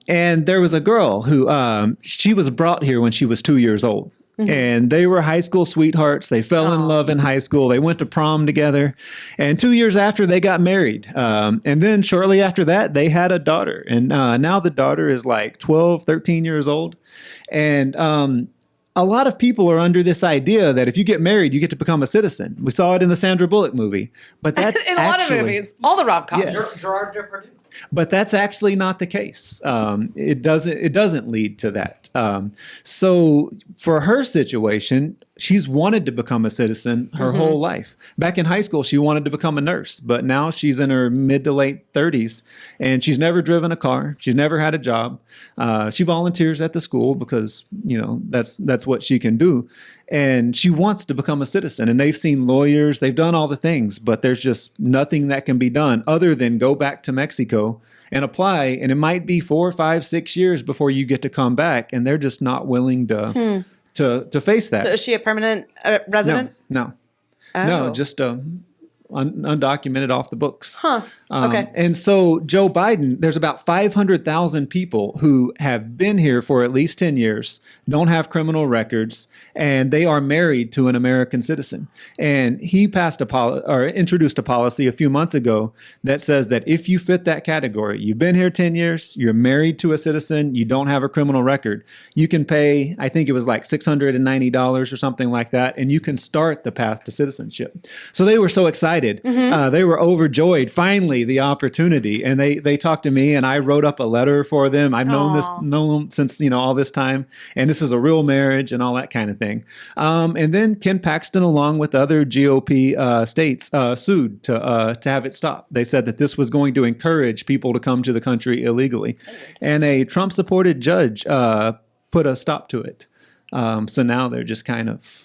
and there was a girl who she was brought here when she was 2 years old. And they were high school sweethearts. They fell in love in high school. They went to prom together. And 2 years after, they got married. And then shortly after that, they had a daughter. And now the daughter is like 12, 13 years old. And a lot of people are under this idea that if you get married, you get to become a citizen. We saw it in the Sandra Bullock movie. But that's in a lot of movies. All the rom-coms. Yes. Gerard Depardieu. But that's actually not the case. It doesn't lead to that. So for her situation, she's wanted to become a citizen her whole life. Back in high school, she wanted to become a nurse, but now she's in her mid to late 30s, and she's never driven a car. She's never had a job. She volunteers at the school because that's what she can do. And she wants to become a citizen, and they've seen lawyers, they've done all the things, but there's just nothing that can be done other than go back to Mexico and apply. And it might be 4, 5, 6 years before you get to come back, and they're just not willing to face that. So is she a permanent resident? No, just undocumented off the books. Huh. Okay. And so Joe Biden, there's about 500,000 people who have been here for at least 10 years, don't have criminal records, and they are married to an American citizen. And he introduced a policy a few months ago that says that if you fit that category, you've been here 10 years, you're married to a citizen, you don't have a criminal record, you can pay, I think it was like $690 or something like that, and you can start the path to citizenship. So they were so excited. They were overjoyed. Finally, the opportunity. And they talked to me, and I wrote up a letter for them. I've known them since, all this time. And this is a real marriage and all that kind of thing. And then Ken Paxton, along with other GOP states, sued to have it stopped. They said that this was going to encourage people to come to the country illegally. And a Trump-supported judge put a stop to it. So now they're just kind of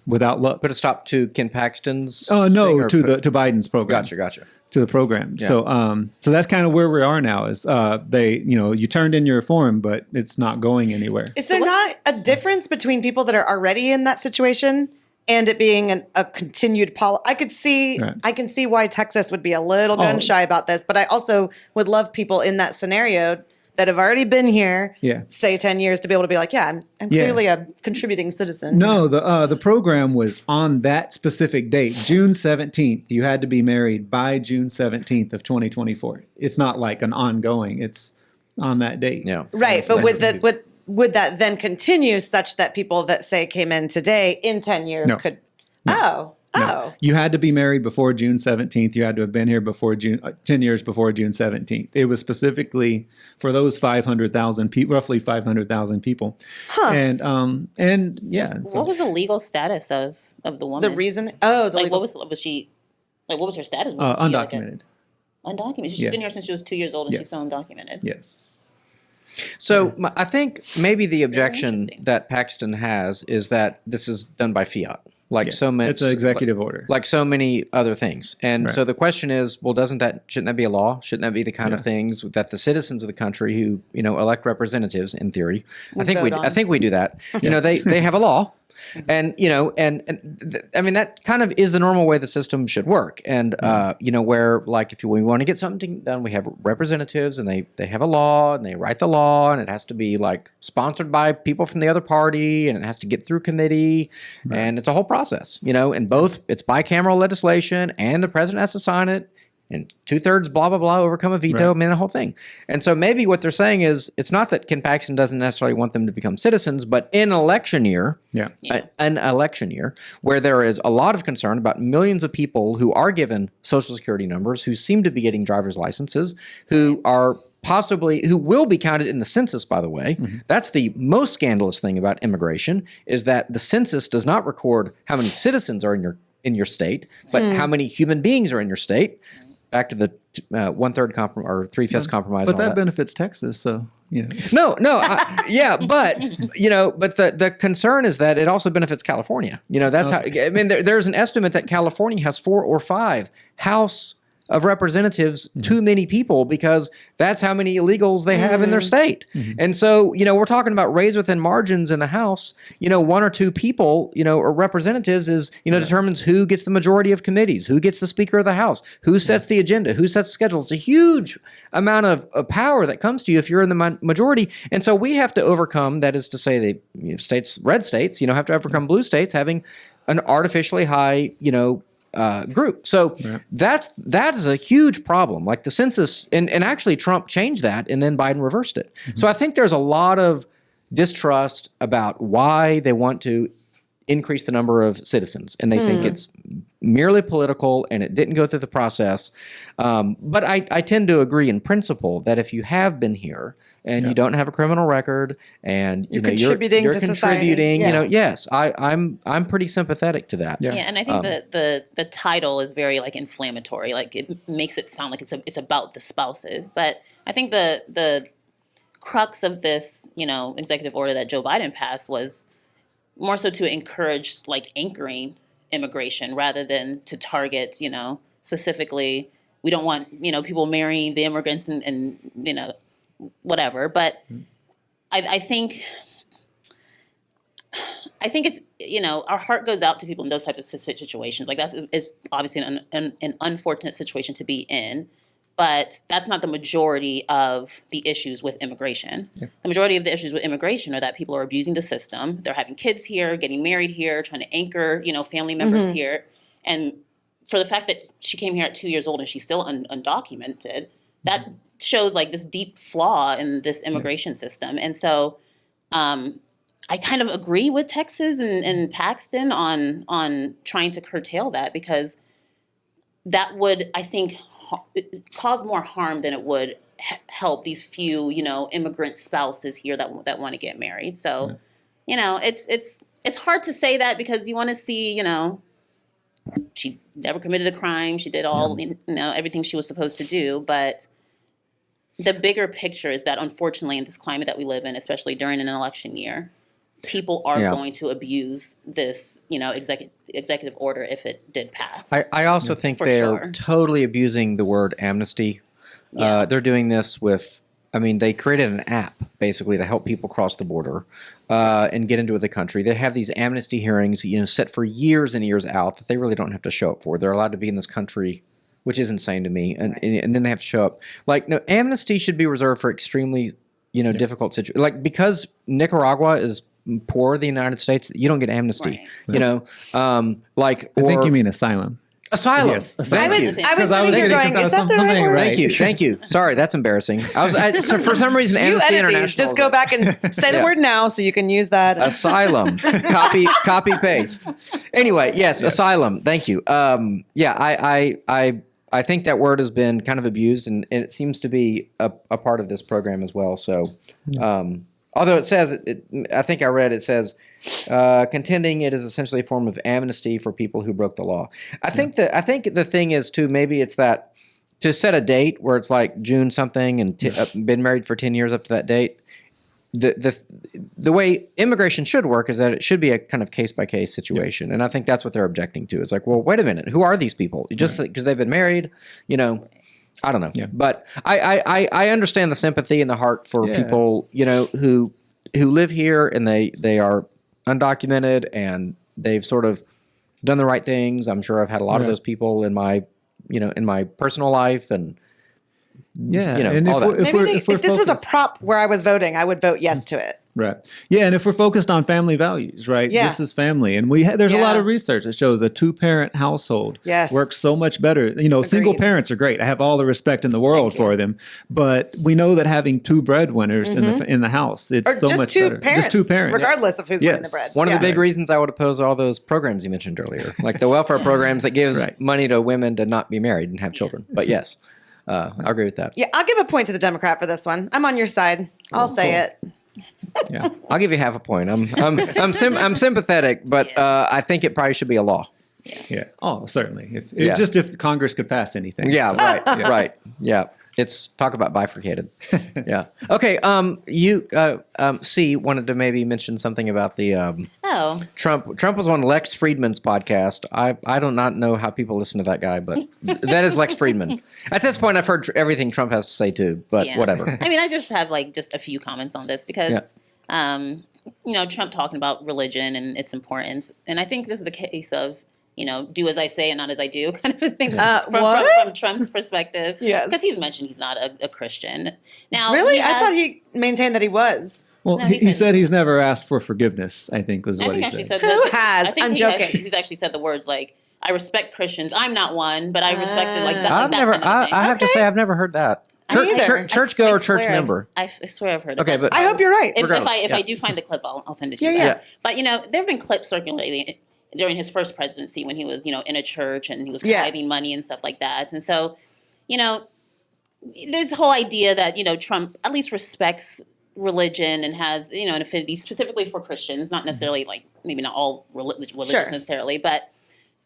without luck. Put a stop to Ken Paxton's. Oh no, to Biden's program. Gotcha. To the program. Yeah. So that's kind of where we are now. Is you turned in your form, but it's not going anywhere. Is there not a difference between people that are already in that situation and it being a continued policy. I can see why Texas would be a little gun shy about this, but I also would love people in that scenario that have already been here, say 10 years, to be able to be like, I'm clearly a contributing citizen. No, the program was on that specific date, June 17th. You had to be married by June 17th of 2024. It's not like an ongoing. It's on that date. Yeah. Right, but would that then continue such that people that say came in today in 10 years could? No. Oh. You had to be married before June 17th. You had to have been here before 10 years before June 17th. It was specifically for those 500,000 people, roughly 500,000 people. Huh. And yeah. What was the legal status of the woman? The reason? Oh, the like legal, what was she? Like what was her status? Was she undocumented. Undocumented. She's been here since she was 2 years old, and she's still undocumented. Yes. So I think maybe the objection that Paxton has is that this is done by fiat. Like so many, it's an executive order, like so many other things. And so the question is, well, shouldn't that be a law? Shouldn't that be the kind of things that the citizens of the country who, elect representatives in theory? I think we do that. They have a law. And, I mean, that kind of is the normal way the system should work. And, where like if we want to get something done, we have representatives and they have a law and they write the law and it has to be like sponsored by people from the other party and it has to get through committee and it's a whole process, and both it's bicameral legislation and the president has to sign it. And 2/3 blah, blah, blah, overcome a veto, the whole thing. And so maybe what they're saying is it's not that Ken Paxton doesn't necessarily want them to become citizens, but in an election year, where there is a lot of concern about millions of people who are given Social Security numbers, who seem to be getting driver's licenses, who will be counted in the census, by the way. That's the most scandalous thing about immigration, is that the census does not record how many citizens are in your state, but how many human beings are in your state. Back to the 1/3 compromise or 3/5 compromise. But that benefits Texas, so but the concern is that it also benefits California. That's how. I mean, there's an estimate that California has 4 or 5 House of Representatives too many people because that's how many illegals they have in their state. And so, we're talking about raised within margins in the House. 1 or 2 people, or representatives is, determines who gets the majority of committees, who gets the Speaker of the House, who sets the agenda, who sets the schedule. It's a huge amount of power that comes to you if you're in the majority. And so we have to overcome, that is to say, red states, have to overcome blue states having an artificially high, group. So that is a huge problem. Like the census, and actually Trump changed that and then Biden reversed it. So I think there's a lot of distrust about why they want to increase the number of citizens. And they think it's merely political and it didn't go through the process. But I tend to agree in principle that if you have been here and you don't have a criminal record and you're contributing to society. Yes, I'm pretty sympathetic to that. Yeah, and I think the title is very like inflammatory. Like it makes it sound like it's about the spouses. But I think the crux of this, executive order that Joe Biden passed was more so to encourage like anchoring immigration rather than to target, specifically, we don't want, people marrying the immigrants and whatever. But I think it's, our heart goes out to people in those types of situations. Like it's obviously an unfortunate situation to be in, but that's not the majority of the issues with immigration. Yeah. The majority of the issues with immigration are that people are abusing the system. They're having kids here, getting married here, trying to anchor, family members here. And for the fact that she came here at 2 years old and she's still undocumented, that shows like this deep flaw in this immigration system. And so I kind of agree with Texas and Paxton on trying to curtail that, because that would, I think, cause more harm than it would help these few, immigrant spouses here that want to get married. So, it's hard to say that because you want to see, she never committed a crime. She did all, everything she was supposed to do. But the bigger picture is that, unfortunately, in this climate that we live in, especially during an election year, people are going to abuse this, executive order if it did pass. I also think they're totally abusing the word amnesty. They're doing this with, they created an app basically to help people cross the border and get into the country. They have these amnesty hearings, set for years and years out that they really don't have to show up for. They're allowed to be in this country, which is insane to me. And then they have to show up. Like, no, amnesty should be reserved for extremely, difficult situations. Like, because Nicaragua is poor, the United States, you don't get amnesty. Right. I think you mean asylum. Asylum. Yes, asylum. I was sitting here going, is that the right word? Thank you. Sorry, that's embarrassing. So for some reason, You Amnesty edit International. these. Just go back and say the word now so you can use that. Asylum. Copy, paste. Anyway, yes, asylum. Thank you. I think that word has been kind of abused, and it seems to be a part of this program as well. So, although it says, I think I read it says, contending it is essentially a form of amnesty for people who broke the law. I think the thing is too, maybe it's that to set a date where it's like June something and been married for 10 years up to that date. The way immigration should work is that it should be a kind of case by case situation, and I think that's what they're objecting to. It's like, well, wait a minute, who are these people? Just because they've been married, I don't know. Yeah. But I understand the sympathy and the heart for people, who live here and they are undocumented and they've sort of done the right things. I'm sure I've had a lot of those people in my personal life and. And if this was a prop where I was voting, I would vote yes to it. Right. Yeah, and if we're focused on family values, right? Yeah. This is family, and there's a lot of research that shows a 2-parent household works so much better. Single parents are great. I have all the respect in the world for them, but we know that having 2 breadwinners in the house, it's so much better. Just 2 parents, regardless of who's winning the bread. One of the big reasons I would oppose all those programs you mentioned earlier, like the welfare programs that gives money to women to not be married and have children. But yes. I agree with that. Yeah, I'll give a point to the Democrat for this one. I'm on your side. I'll say it. Yeah, I'll give you half a point. I'm sympathetic, but I think it probably should be a law. Yeah. Oh, certainly. If Congress could pass anything. Yeah. So. Right. Yes. Right. Yeah. It's talk about bifurcated. Yeah. Okay. You C wanted to maybe mention something about the Trump. Trump was on Lex Friedman's podcast. I do not know how people listen to that guy, but that is Lex Friedman. At this point, I've heard everything Trump has to say too. But whatever. I mean, I just have just a few comments on this because Trump talking about religion and its importance, and I think this is a case of. Do as I say and not as I do kind of a thing from Trump's perspective. Yes. Because he's mentioned he's not a Christian. Now, really? I thought he maintained that he was. Well, he said he's never asked for forgiveness, I think was what he said. Who has? I'm joking. He's actually said the words like, I respect Christians. I'm not one, but I respected that. I have to say, I've never heard that. Churchgoer or church member? I swear I've heard of it. But I hope you're right. If I do find the clip, I'll send it to you. Yeah. But, there have been clips circulating during his first presidency when he was, in a church and he was tithing money and stuff like that. And so, this whole idea that, Trump at least respects religion and has, an affinity specifically for Christians, not necessarily maybe not all religions necessarily, but,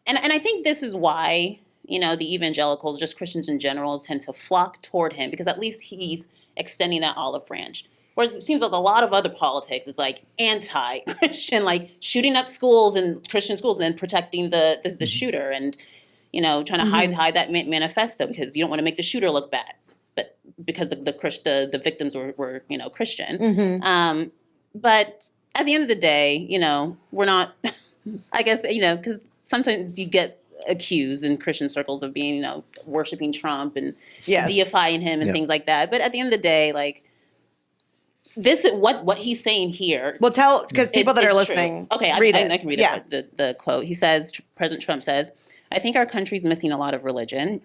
and I think this is why, the evangelicals, just Christians in general, tend to flock toward him because at least he's extending that olive branch. Whereas it seems like a lot of other politics is anti-Christian, shooting up schools and Christian schools and then protecting the shooter and, trying to hide that manifesto because you don't want to make the shooter look bad, but because the victims were Christian. But at the end of the day, we're not, I guess, because sometimes you get accused in Christian circles of being, worshiping Trump and deifying him and things like that. But at the end of the day, this is what he's saying here. Well, tell because people that are listening. Okay, I can read the quote. He says, President Trump says, "I think our country's missing a lot of religion.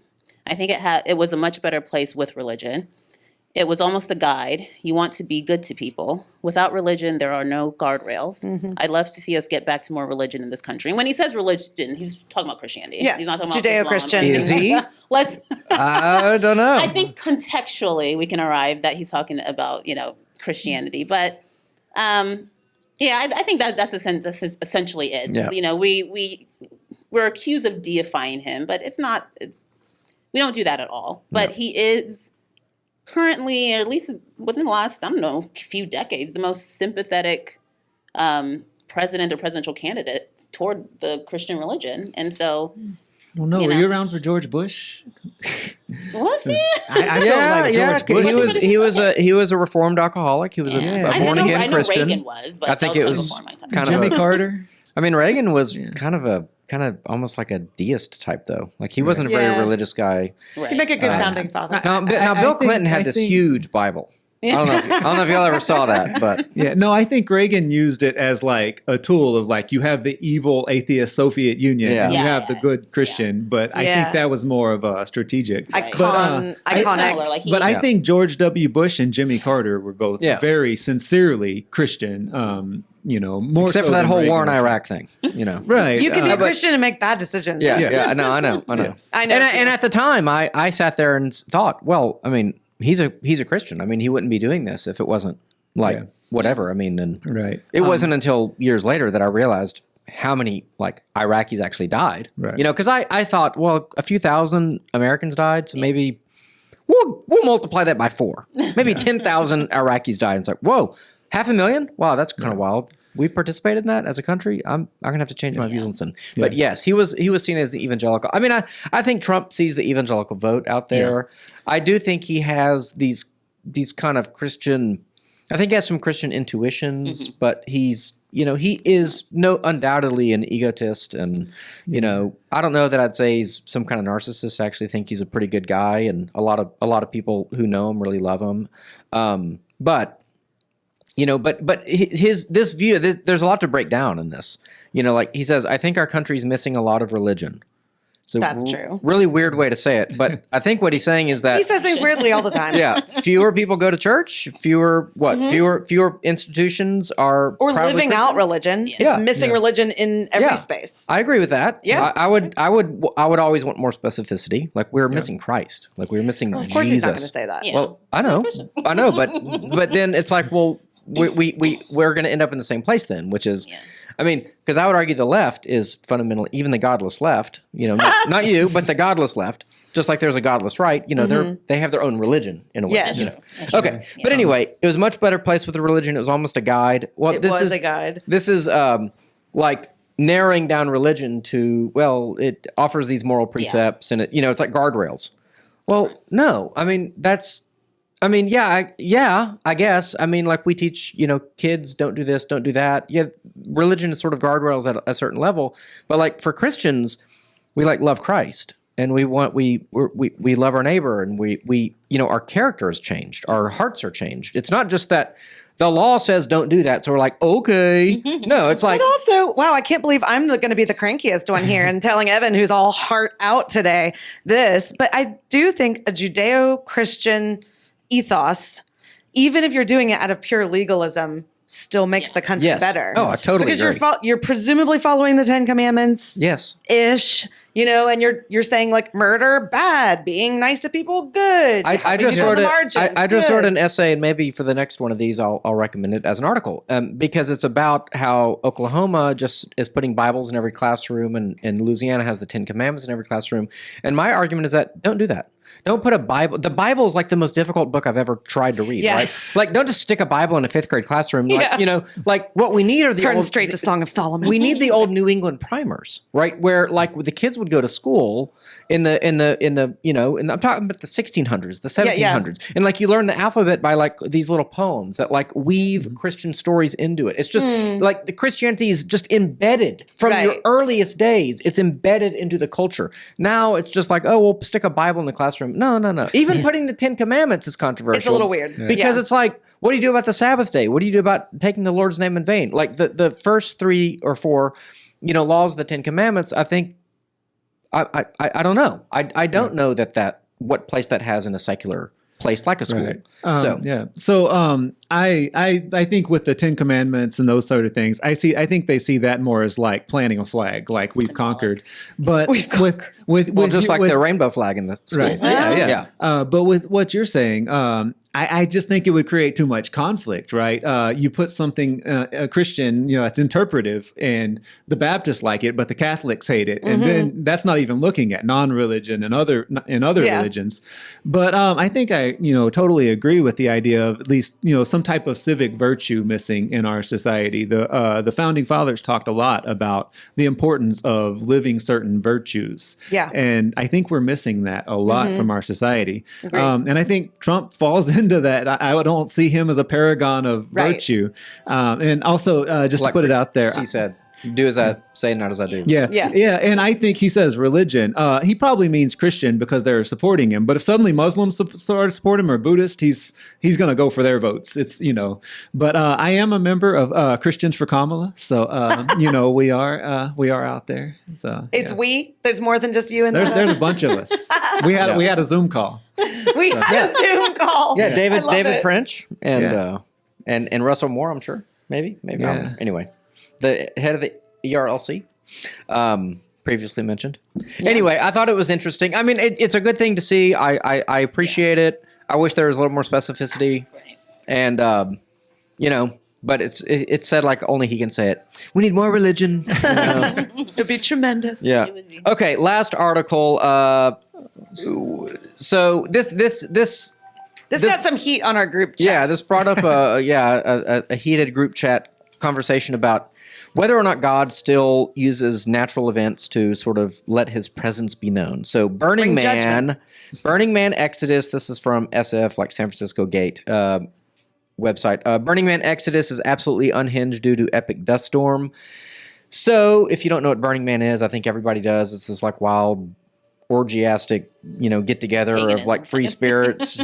I think it was a much better place with religion. It was almost a guide. You want to be good to people. Without religion, there are no guardrails. I'd love to see us get back to more religion in this country." And when he says religion, he's talking about Christianity. Yeah, he's not talking Judeo-Christian. about Is he? I don't know. I think contextually we can arrive that he's talking about Christianity, but I think that's essentially it. Yeah. We're accused of deifying him, but we don't do that at all. But he is currently, or at least within the last few decades, the most sympathetic president or presidential candidate toward the Christian religion, and so don't know. You Were know. you around for George Bush? Was he? I felt like George Bush. He was a reformed alcoholic. He was Yeah. a born again I know Christian. Reagan was, but I think that it was was before my time. kind of Jimmy Carter. I mean, Reagan was kind of almost like a deist type, though. Like he wasn't a very Yeah. religious guy. Right. You make a good founding father. Now, I Bill think- Clinton had I this think- huge Bible. I don't know if y'all ever saw that, but Yeah, no, I think Reagan used it as like a tool of like you have the evil atheist Soviet Union Yeah. and you Yeah, have yeah, the good Christian, but I Yeah. think that was more of a strategic. Right. Iconic. Similar, like he, But I think George W. Bush and Jimmy Carter were both Yeah. very sincerely Christian. More except so for that than whole Reagan. war in Iraq thing, Right. You can be a but- Christian and make bad decisions. Yeah, Yes. yeah, I know. Yes. I know. And at the time, I sat there and thought, well, I mean, he's a Christian. I mean, he wouldn't be doing this if it wasn't like Yeah. whatever. I mean, and Right. it wasn't until years later that I realized how many like Iraqis actually died. Right. You know, because I thought, well, a few thousand Americans died, so maybe we'll multiply that by 4. Maybe 10,000 Iraqis died. And it's like, whoa, 500,000? Wow, that's kind of wild. We participated in that as a country. I'm gonna have to change my views on some. But yes, he was seen as the evangelical. I mean, I think Trump sees the evangelical vote out there. I do think he has these kind of Christian. I think he has some Christian intuitions, but he is undoubtedly an egotist, and I don't know that I'd say he's some kind of narcissist. I actually think he's a pretty good guy, and a lot of people who know him really love him. But this view, there's a lot to break down in this. Like he says, I think our country's missing a lot of religion. So That's true. Really weird way to say it, but I think what he's saying is that He says things weirdly all the time. yeah, fewer people go to church. Fewer institutions are Or proudly living Christian. out religion. It's Yeah. missing religion in every Yeah. space. I agree with that. Yeah. I would always want more specificity. Like we're missing Christ. Like we're missing Of course, Jesus. he's not going to say that. Yeah. Well, I know, but then it's like, well, we're going to end up in the same place then, which is, I mean, because I would argue the left is fundamentally, even the godless left, not you, but the godless left, just like there's a godless right, they have their own religion in a way. Yes. Okay. But anyway, it was a much better place with the religion. It was almost a guide. Well, It this was is a guide. This is like narrowing down religion to, well, it offers these moral precepts and it's like guardrails. Well, no, I mean, I guess. I mean, like we teach, kids don't do this, don't do that. Yeah, religion is sort of guardrails at a certain level, but like for Christians, we like love Christ, and we love our neighbor, and we our character has changed, our hearts are changed. It's not just that the law says don't do that, so we're like, okay. No, it's like But also, wow, I can't believe I'm going to be the crankiest one here and telling Evan, who's all heart out today, this. But I do think a Judeo-Christian ethos, even if you're doing it out of pure legalism, still makes the country Yes. better. Oh, I totally because agree. you're presumably following the 10 Commandments. yes. Ish, and you're saying like murder bad, being nice to people good. I helping just people on wrote the margins, I just wrote good. an essay, and maybe for the next one of these, I'll recommend it as an article, because it's about how Oklahoma just is putting Bibles in every classroom, and Louisiana has the 10 Commandments in every classroom. And my argument is that don't do that. Don't put a Bible. The Bible is like the most difficult book I've ever tried to read. Yes. Right? Like, don't just stick a Bible in a 5th grade classroom. Like, Yeah. like what we need are the Turn old, straight to Song of Solomon. we need the old New England primers, right? Where like the kids would go to school in the and I'm talking about the 1600s, the 1700s, and like you learn the alphabet by like these little poems that like weave Christian stories into it. It's just like the Christianity is just embedded from your Right. earliest days. It's embedded into the culture. Now it's just like, oh, we'll stick a Bible in the classroom. No. Even putting the 10 Commandments is controversial. It's a little weird. Because Yeah. it's like, what do you do about the Sabbath day? What do you do about taking the Lord's name in vain? Like the first 3 or 4, laws of the 10 Commandments, I think, I don't know. I don't know that what place that has in a secular place like a school. Right. So I think with the 10 Commandments and those sort of things, I think they see that more as like planting a flag, like we've conquered. But with Well, just like the rainbow flag in the school. right, yeah. But with what you're saying, I just think it would create too much conflict, right? You put something, a Christian, that's interpretive, and the Baptists like it, but the Catholics hate it. And then that's not even looking at non-religion and other religions. But I think I, totally agree with the idea of at least, some type of civic virtue missing in our society. The Founding Fathers talked a lot about the importance of living certain virtues. Yeah. And I think we're missing that a lot from our society. And I think Trump falls into that. I don't see him as a paragon of virtue. And also, just to put it out there. He said, do as I say, not as I do. Yeah. And I think he says religion. He probably means Christian because they're supporting him. But if suddenly Muslims start to support him or Buddhist, he's going to go for their votes. It's, But I am a member of Christians for Kamala. So, we are out there. So It's we. There's more than just you in there. There's a bunch of us. We had a Zoom call. We had a Zoom call. Yeah, David it. French and Russell Moore, I'm sure. Maybe. Yeah. Anyway, the head of the ERLC, previously mentioned. Anyway, I thought it was interesting. I mean, it's a good thing to see. I appreciate it. I wish there was a little more specificity. And, but it's said like only he can say it. We need more religion. It'd be tremendous. Yeah. Okay, last article. So this got some heat on our group chat. Yeah, this brought up a heated group chat conversation about whether or not God still uses natural events to sort of let his presence be known. So Burning Man Exodus, this is from SF, like San Francisco Gate website. Burning Man Exodus is absolutely unhinged due to epic dust storm. So if you don't know what Burning Man is, I think everybody does. It's this like wild orgiastic, get together of like free spirits,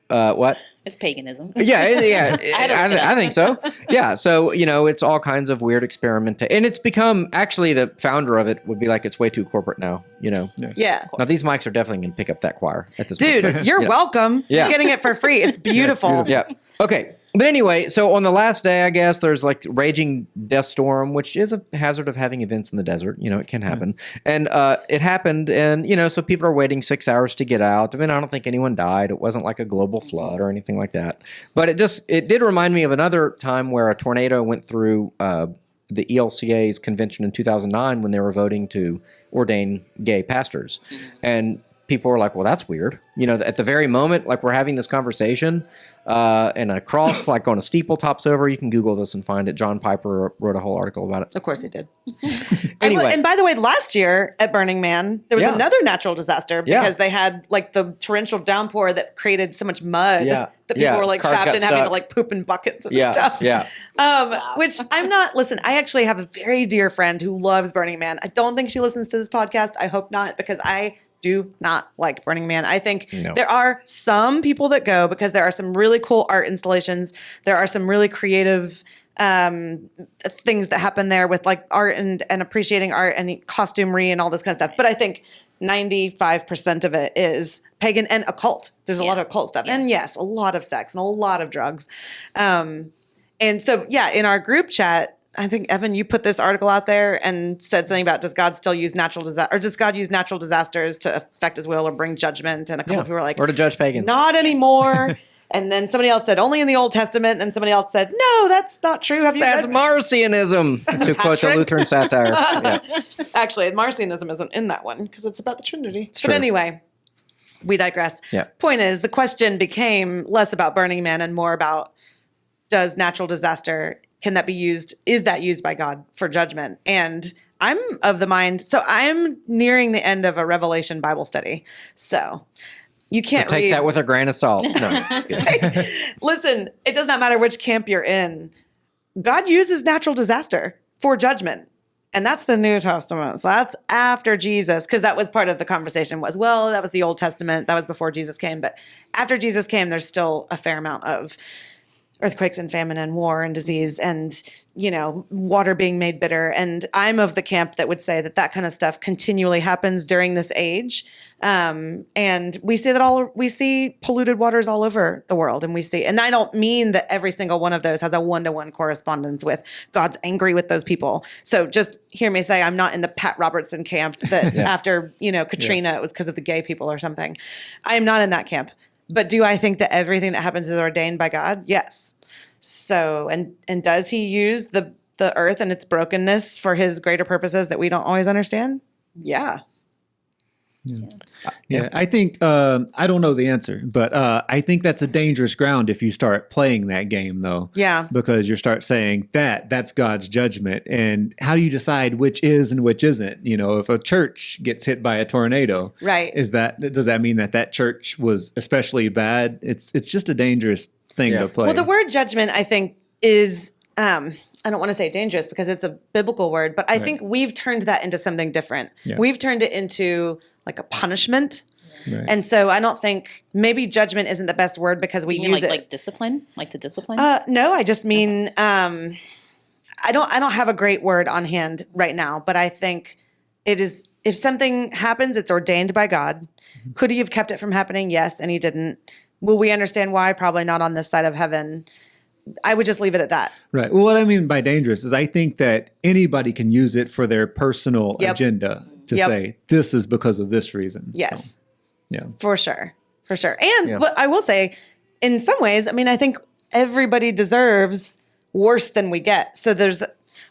what? It's paganism. Yeah. I think so. Yeah. So, it's all kinds of weird experimentation. And it's become, actually, the founder of it would be like, it's way too corporate now, Yeah. Now, these mics are definitely going to pick up that choir at this Dude, point. you're welcome. Yeah. You're getting it for free. It's beautiful. Yeah. Okay. But anyway, so on the last day, I guess, there's like raging death storm, which is a hazard of having events in the desert. It can happen. And it happened. And, so people are waiting 6 hours to get out. I mean, I don't think anyone died. It wasn't like a global flood or anything like that. But it did remind me of another time where a tornado went through the ELCA's convention in 2009 when they were voting to ordain gay pastors. And people were like, well, that's weird. At the very moment, like we're having this conversation and a cross like on a steeple tops over. You can Google this and find it. John Piper wrote a whole article about it. Of course he did. Anyway. And by the way, last year at Burning Man, there was another natural disaster because they had like the torrential downpour that created so much mud that people were like Cars trapped got in having to stuck. like poop in buckets and stuff. Yeah. Which listen, I actually have a very dear friend who loves Burning Man. I don't think she listens to this podcast. I hope not, because I do not like Burning Man. I think there are some people that go because there are some really cool art installations. There are some really creative things that happen there with like art and appreciating art and costumery and all this kind of stuff. But I think 95% of it is pagan and occult. There's a lot of occult stuff. And yes, a lot of sex and a lot of drugs. And so, in our group chat, I think, Evan, you put this article out there and said something about, does God still use natural disaster, or does God use natural disasters to affect his will or bring judgment? And a couple people were like, or to judge pagans. Not anymore. And then somebody else said, only in the Old Testament. And somebody else said, no, that's not true. Have you That's read? Marcionism, to quote a Lutheran satire. Yeah. Actually, Marcionism isn't in that one because it's about the Trinity. It's but true. anyway, we digress. Yeah. Point is, the question became less about Burning Man and more about, does natural disaster, can that be used? Is that used by God for judgment? And I'm of the mind, so I'm nearing the end of a Revelation Bible study. So you can't Take read. that with a grain of salt. No. Listen, it does not matter which camp you're in. God uses natural disaster for judgment. And that's the New Testament. So that's after Jesus, because that was part of the conversation was, well, that was the Old Testament. That was before Jesus came. But after Jesus came, there's still a fair amount of earthquakes and famine and war and disease and, water being made bitter. And I'm of the camp that would say that kind of stuff continually happens during this age. And we see polluted waters all over the world. And I don't mean that every single one of those has a one-to-one correspondence with God's angry with those people. So just hear me say, I'm not in the Pat Robertson camp that after, Katrina, it was because of the gay people or something. I am not in that camp. But do I think that everything that happens is ordained by God? Yes. So, and does he use the earth and its brokenness for his greater purposes that we don't always understand? Yeah. Yeah, I think I don't know the answer, but I think that's a dangerous ground if you start playing that game, though. Yeah. Because you start saying that's God's judgment, and how do you decide which is and which isn't? You know, if a church gets hit by a tornado, Right. does that mean that church was especially bad? It's just a dangerous thing to play. Well, the word judgment, I think, is I don't want to say dangerous because it's a biblical word, but I think we've turned that into something different. Yeah. We've turned it into like a punishment. Right. And so I don't think maybe judgment isn't the best word because we You mean use it. like discipline? Like to discipline? No, I just mean I don't have a great word on hand right now, but I think it is, if something happens, it's ordained by God. Could he have kept it from happening? Yes, and he didn't. Will we understand why? Probably not on this side of heaven. I would just leave it at that. Right. Well, what I mean by dangerous is I think that anybody can use it for their personal agenda to say this is because of this reason. Yes. So, yeah. For sure. For sure. And what I will say, in some ways, I mean, I think everybody deserves worse than we get. So there's,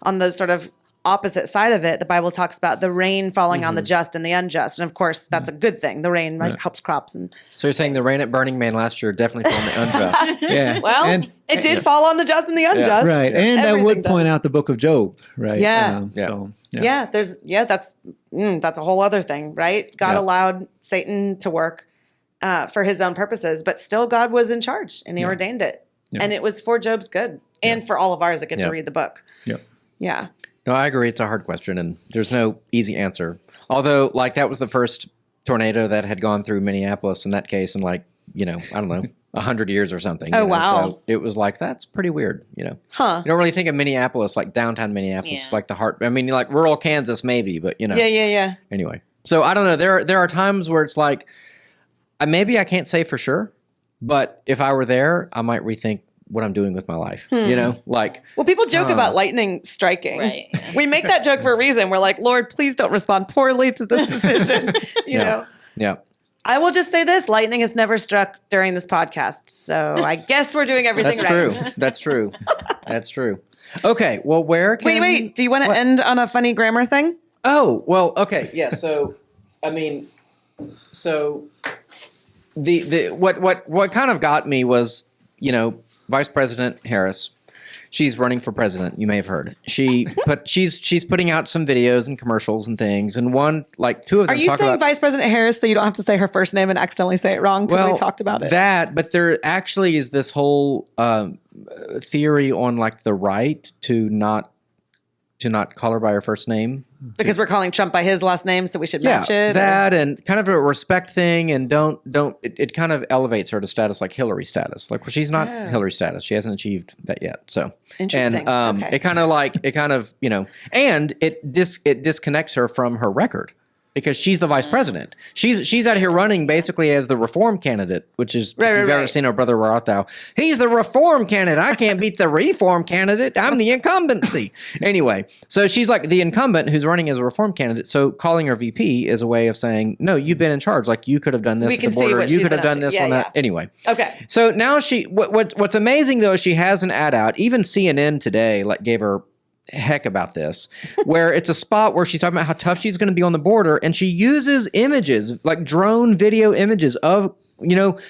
on the sort of opposite side of it, the Bible talks about the rain falling on the just and the unjust. And of course, that's a good thing. The rain helps crops. And So you're saying the rain at Burning Man last year definitely fell on the unjust. Yeah. well, it did fall on the just and the unjust. Right. And I Everything would does. point out the book of Job, right? Yeah. So, That's a whole other thing, right? God allowed Satan to work for his own purposes, but still God was in charge and he ordained it. Yeah. And it was for Job's good and for all of ours that get to read the book. Yep. Yeah. No, I agree. It's a hard question, and there's no easy answer. Although, like, that was the first tornado that had gone through Minneapolis in that case in, like, I don't know, 100 years or something. Oh, wow. So it was like, that's pretty weird, Huh. You don't really think of Minneapolis, like downtown Minneapolis, Yeah. like the heart. I mean, like rural Kansas, maybe, but, Yeah. Anyway. So I don't know. There are times where it's like, maybe I can't say for sure, but if I were there, I might rethink what I'm doing with my life. Like, Well, people joke about lightning striking. Right. We make that joke for a reason. We're like, Lord, please don't respond poorly to this decision. you know. Yeah. I will just say this: lightning has never struck during this podcast, so I guess we're doing everything That's right. true. That's true. That's true. Okay. Well, where can Wait. Do you want to end on a funny grammar thing? Oh, well, okay. Yeah. So, I mean, the what kind of got me was, Vice President Harris. She's running for president. You may have heard. She's putting out some videos and commercials and things. And two of them. Are you talk saying about, Vice President Harris so you don't have to say her first name and accidentally say it wrong because we talked about it? But there actually is this whole theory on like the right to not call her by her first name. Because we're calling Trump by his last name, so we should match it. That and kind of a respect thing, and it kind of elevates her to status like Hillary status. Like, well, she's not Hillary status. She hasn't achieved that yet. So Interesting. And Okay. it kind of and it disconnects her from her record. Because she's the vice president. She's out here running basically as the reform candidate, which is, if you've ever seen her brother, Where Art Thou? He's the reform candidate. I can't beat the reform candidate. I'm the incumbency. Anyway, so she's like the incumbent who's running as a reform candidate. So calling her VP is a way of saying, no, you've been in charge. Like, you could have done this We at can the see border. what You she's could have been up done to. this Yeah, on that. yeah. Anyway. Okay. So now what's amazing though, she has an ad out. Even CNN today gave her heck about this, where it's a spot where she's talking about how tough she's going to be on the border, and she uses images, like drone video images of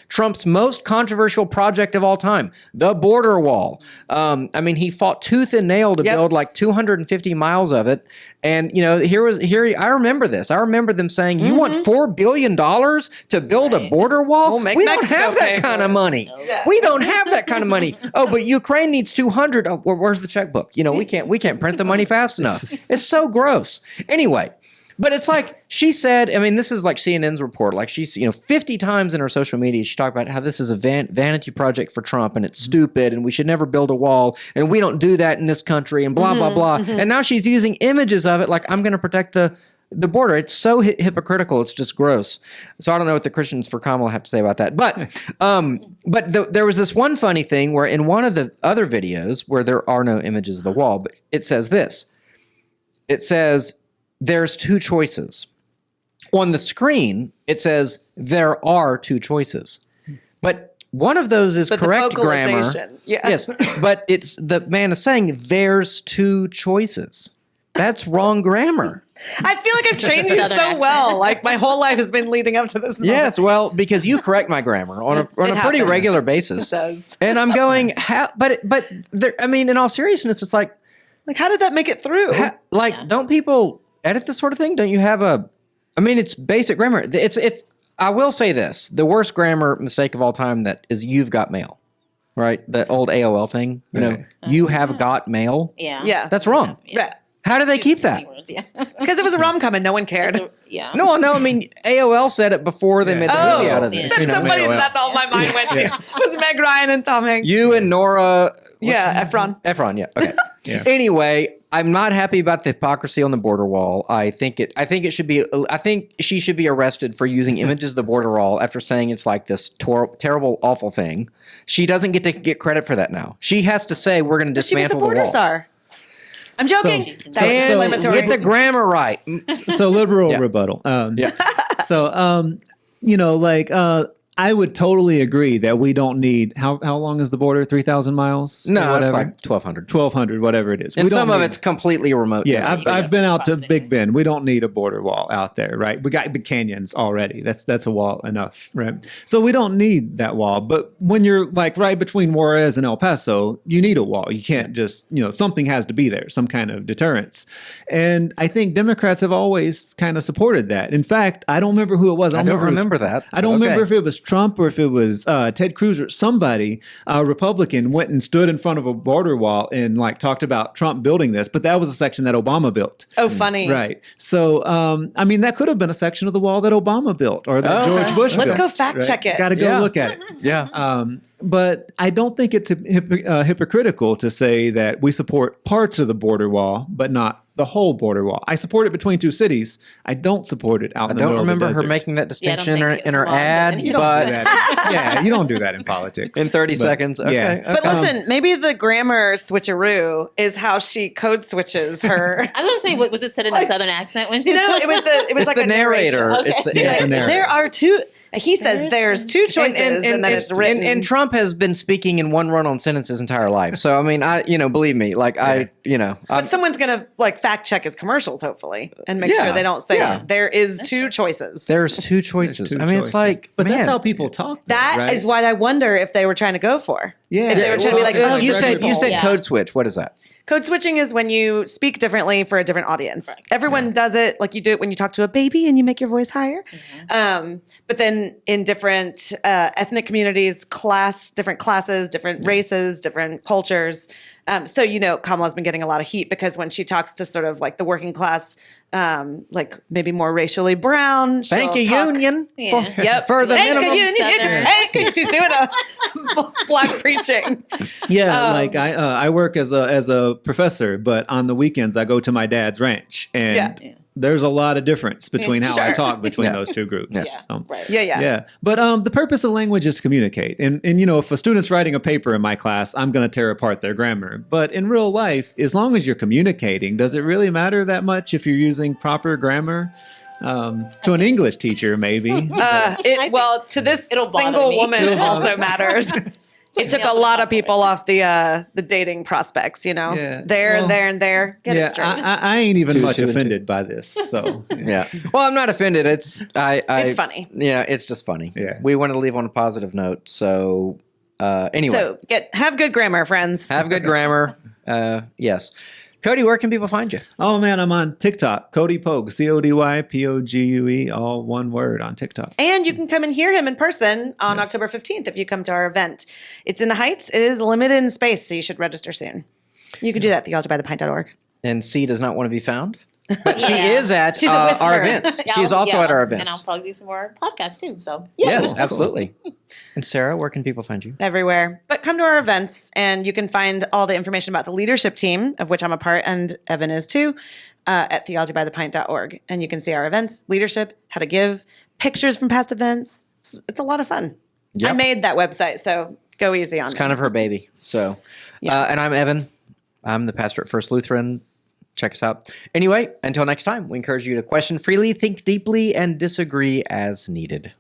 Trump's most controversial project of all time, the border wall. I mean, he fought tooth and nail to build like 250 miles of it. And, I remember this. I remember them saying, you want $4 billion to build a border wall? We'll make We don't Mexico have pay that for kind it." of money. We don't have that kind of money. Oh, but Ukraine needs 200. Oh, where's the checkbook? We can't print the money fast enough. It's so gross. Anyway. But it's like she said, I mean, this is like CNN's report. Like she's, 50 times in her social media, she talked about how this is a vanity project for Trump and it's stupid and we should never build a wall and we don't do that in this country and blah, blah, blah. And now she's using images of it like, I'm going to protect the border. It's so hypocritical. It's just gross. So I don't know what the Christians for Kamala have to say about that. But there was this one funny thing where in one of the other videos where there are no images of the wall, but it says this. It says, there's two choices. On the screen, it says there are two choices. But one of those is But the correct grammar. vocalization, yeah. Yes, but it's the man is saying there's two choices. That's wrong grammar. I feel like I've trained you so Southern accent. well. Like my whole life has been leading up to this moment. Yes, well, because you correct my grammar on a pretty happens. regular It basis. does. And I'm going, how? But there, I mean, in all seriousness, it's like, Like, how did that make it through? don't people edit this sort of thing? Don't you have a? I mean, it's basic grammar. It's. I will say this: the worst grammar mistake of all time that is "you've got mail," right? The old AOL thing. You know, you have got mail. Yeah. Yeah. That's wrong. Yeah. How do they keep that? Keywords, yes. Because it was a rom-com and no one cared. Yeah. No, I mean AOL said it before they made the movie out of it. yeah. That's you know? so funny. That's all my mind went to. Yes. Was Meg Ryan and Tom Hanks. You and Nora. Yeah, Efron. Efron, yeah. Okay. Yeah. Anyway, I'm not happy about the hypocrisy on the border wall. I think she should be arrested for using images of the border wall after saying it's like this terrible, awful thing. She doesn't get to get credit for that now. She has to say we're going to She was the dismantle the border wall. star. I'm joking. So- That was And inflammatory. get the grammar right. So liberal Yeah. rebuttal. Yeah. So, you know, like, I would totally agree that we don't need, how long is the border? 3,000 miles? Or No, it's whatever? like 1,200. 1,200, whatever it is. And We don't some of need- it's completely remote. Yeah, I've been out to Crossing. Big Bend. We don't need a border wall out there, right? We got big canyons already. That's a wall enough, right? So we don't need that wall. But when you're like right between Juarez and El Paso, you need a wall. You can't just, something has to be there, some kind of deterrence. And I think Democrats have always kind of supported that. In fact, I don't remember who it was. I don't remember that. I don't Okay. remember if it was Trump or if it was Ted Cruz or somebody, Republican, went and stood in front of a border wall and like talked about Trump building this, but that was a section that Obama built. Oh, funny. Right. So, I mean, that could have been a section of the wall that Obama built or that George Bush built. Let's go fact check it. Got to go Yeah. look at it. Yeah. But I don't think it's hypocritical to say that we support parts of the border wall, but not the whole border wall. I support it between two cities. I don't support it out I in the don't middle remember of the her desert. making that Yeah, I distinction don't in her, think it in her was wrong, ad, but You don't do but that. Yeah, you don't do that in politics. in 30 But- seconds. Okay. yeah. Okay. But listen, maybe the grammar switcheroo is how she code switches her. I was gonna say, was it said in a southern accent when she? it was It's like the a narrator. narration. It's the, Okay. Yeah, the narrator. There are two. He says there's two choices, and, then it's written. And Trump has been speaking in one run-on sentence his entire life. So I mean, believe me, like but someone's gonna like fact check his commercials, hopefully, and make Yeah, sure they don't say yeah. there is two choices. there's two choices. Two I mean, choices. it's like, but man, that's how people talk. though, That is right? what I wonder if they were trying to go for. Yeah. If they were trying to be like, oh, you said Yeah. code switch. What is that? Code switching is when you speak differently for a different audience. Everyone does it, like you do it when you talk to a baby and you make your voice higher. But then in different ethnic communities, different classes, different races, different cultures. So Kamala's been getting a lot of heat because when she talks to sort of like the working class, like maybe more racially brown. Thank she'll you, talk- union. Yeah. Yep. For the Thank minimum. you, union. Southern. Thank you. She's doing a black preaching. Yeah, like I work as a professor, but on the weekends I go to my dad's ranch, and Yeah. there's a lot of difference between how I Sure. talk between Yeah. those two groups. Yeah. So, Right. Yeah. But the purpose of language is to communicate, and if a student's writing a paper in my class, I'm going to tear apart their grammar. But in real life, as long as you're communicating, does it really matter that much if you're using proper grammar? To an English teacher, maybe. To this It'll bother single me. woman, It'll it bother also matters. It took a lot of people off the dating prospects, Yeah. There, Well, there, and there. Get yeah, it straight. I ain't even much two and two. offended by this. So Yeah. Well, I'm not offended. It's It's funny. Yeah, it's just funny. Yeah. We want to leave on a positive note. So anyway, So have good grammar, friends. have good grammar. Yes. Cody, where can people find you? Oh man, I'm on TikTok. Cody Pogue, CODYPOGUE, all one word on TikTok. And you can come and hear him in person on Yes. October 15th if you come to our event. It's in the Heights. It is limited in space, so you should register soon. You could do that at thealgebythepint.org. And C does not want to be found, but she Yeah. is at She's a our whisperer. events. Yeah, She's also at our And I'll events. probably do some more podcasts too. So Yes, Cool. absolutely. And Sarah, where can people find you? Everywhere. But come to our events and you can find all the information about the leadership team, of which I'm a part and Evan is too, at thealgebythepint.org. And you can see our events, leadership, how to give, pictures from past events. It's a lot of fun. Yep. I made that website, so go easy on It's me. kind of her baby. So, and I'm Evan. I'm the pastor at First Lutheran. Check us out. Anyway, until next time, we encourage you to question freely, think deeply, and disagree as needed.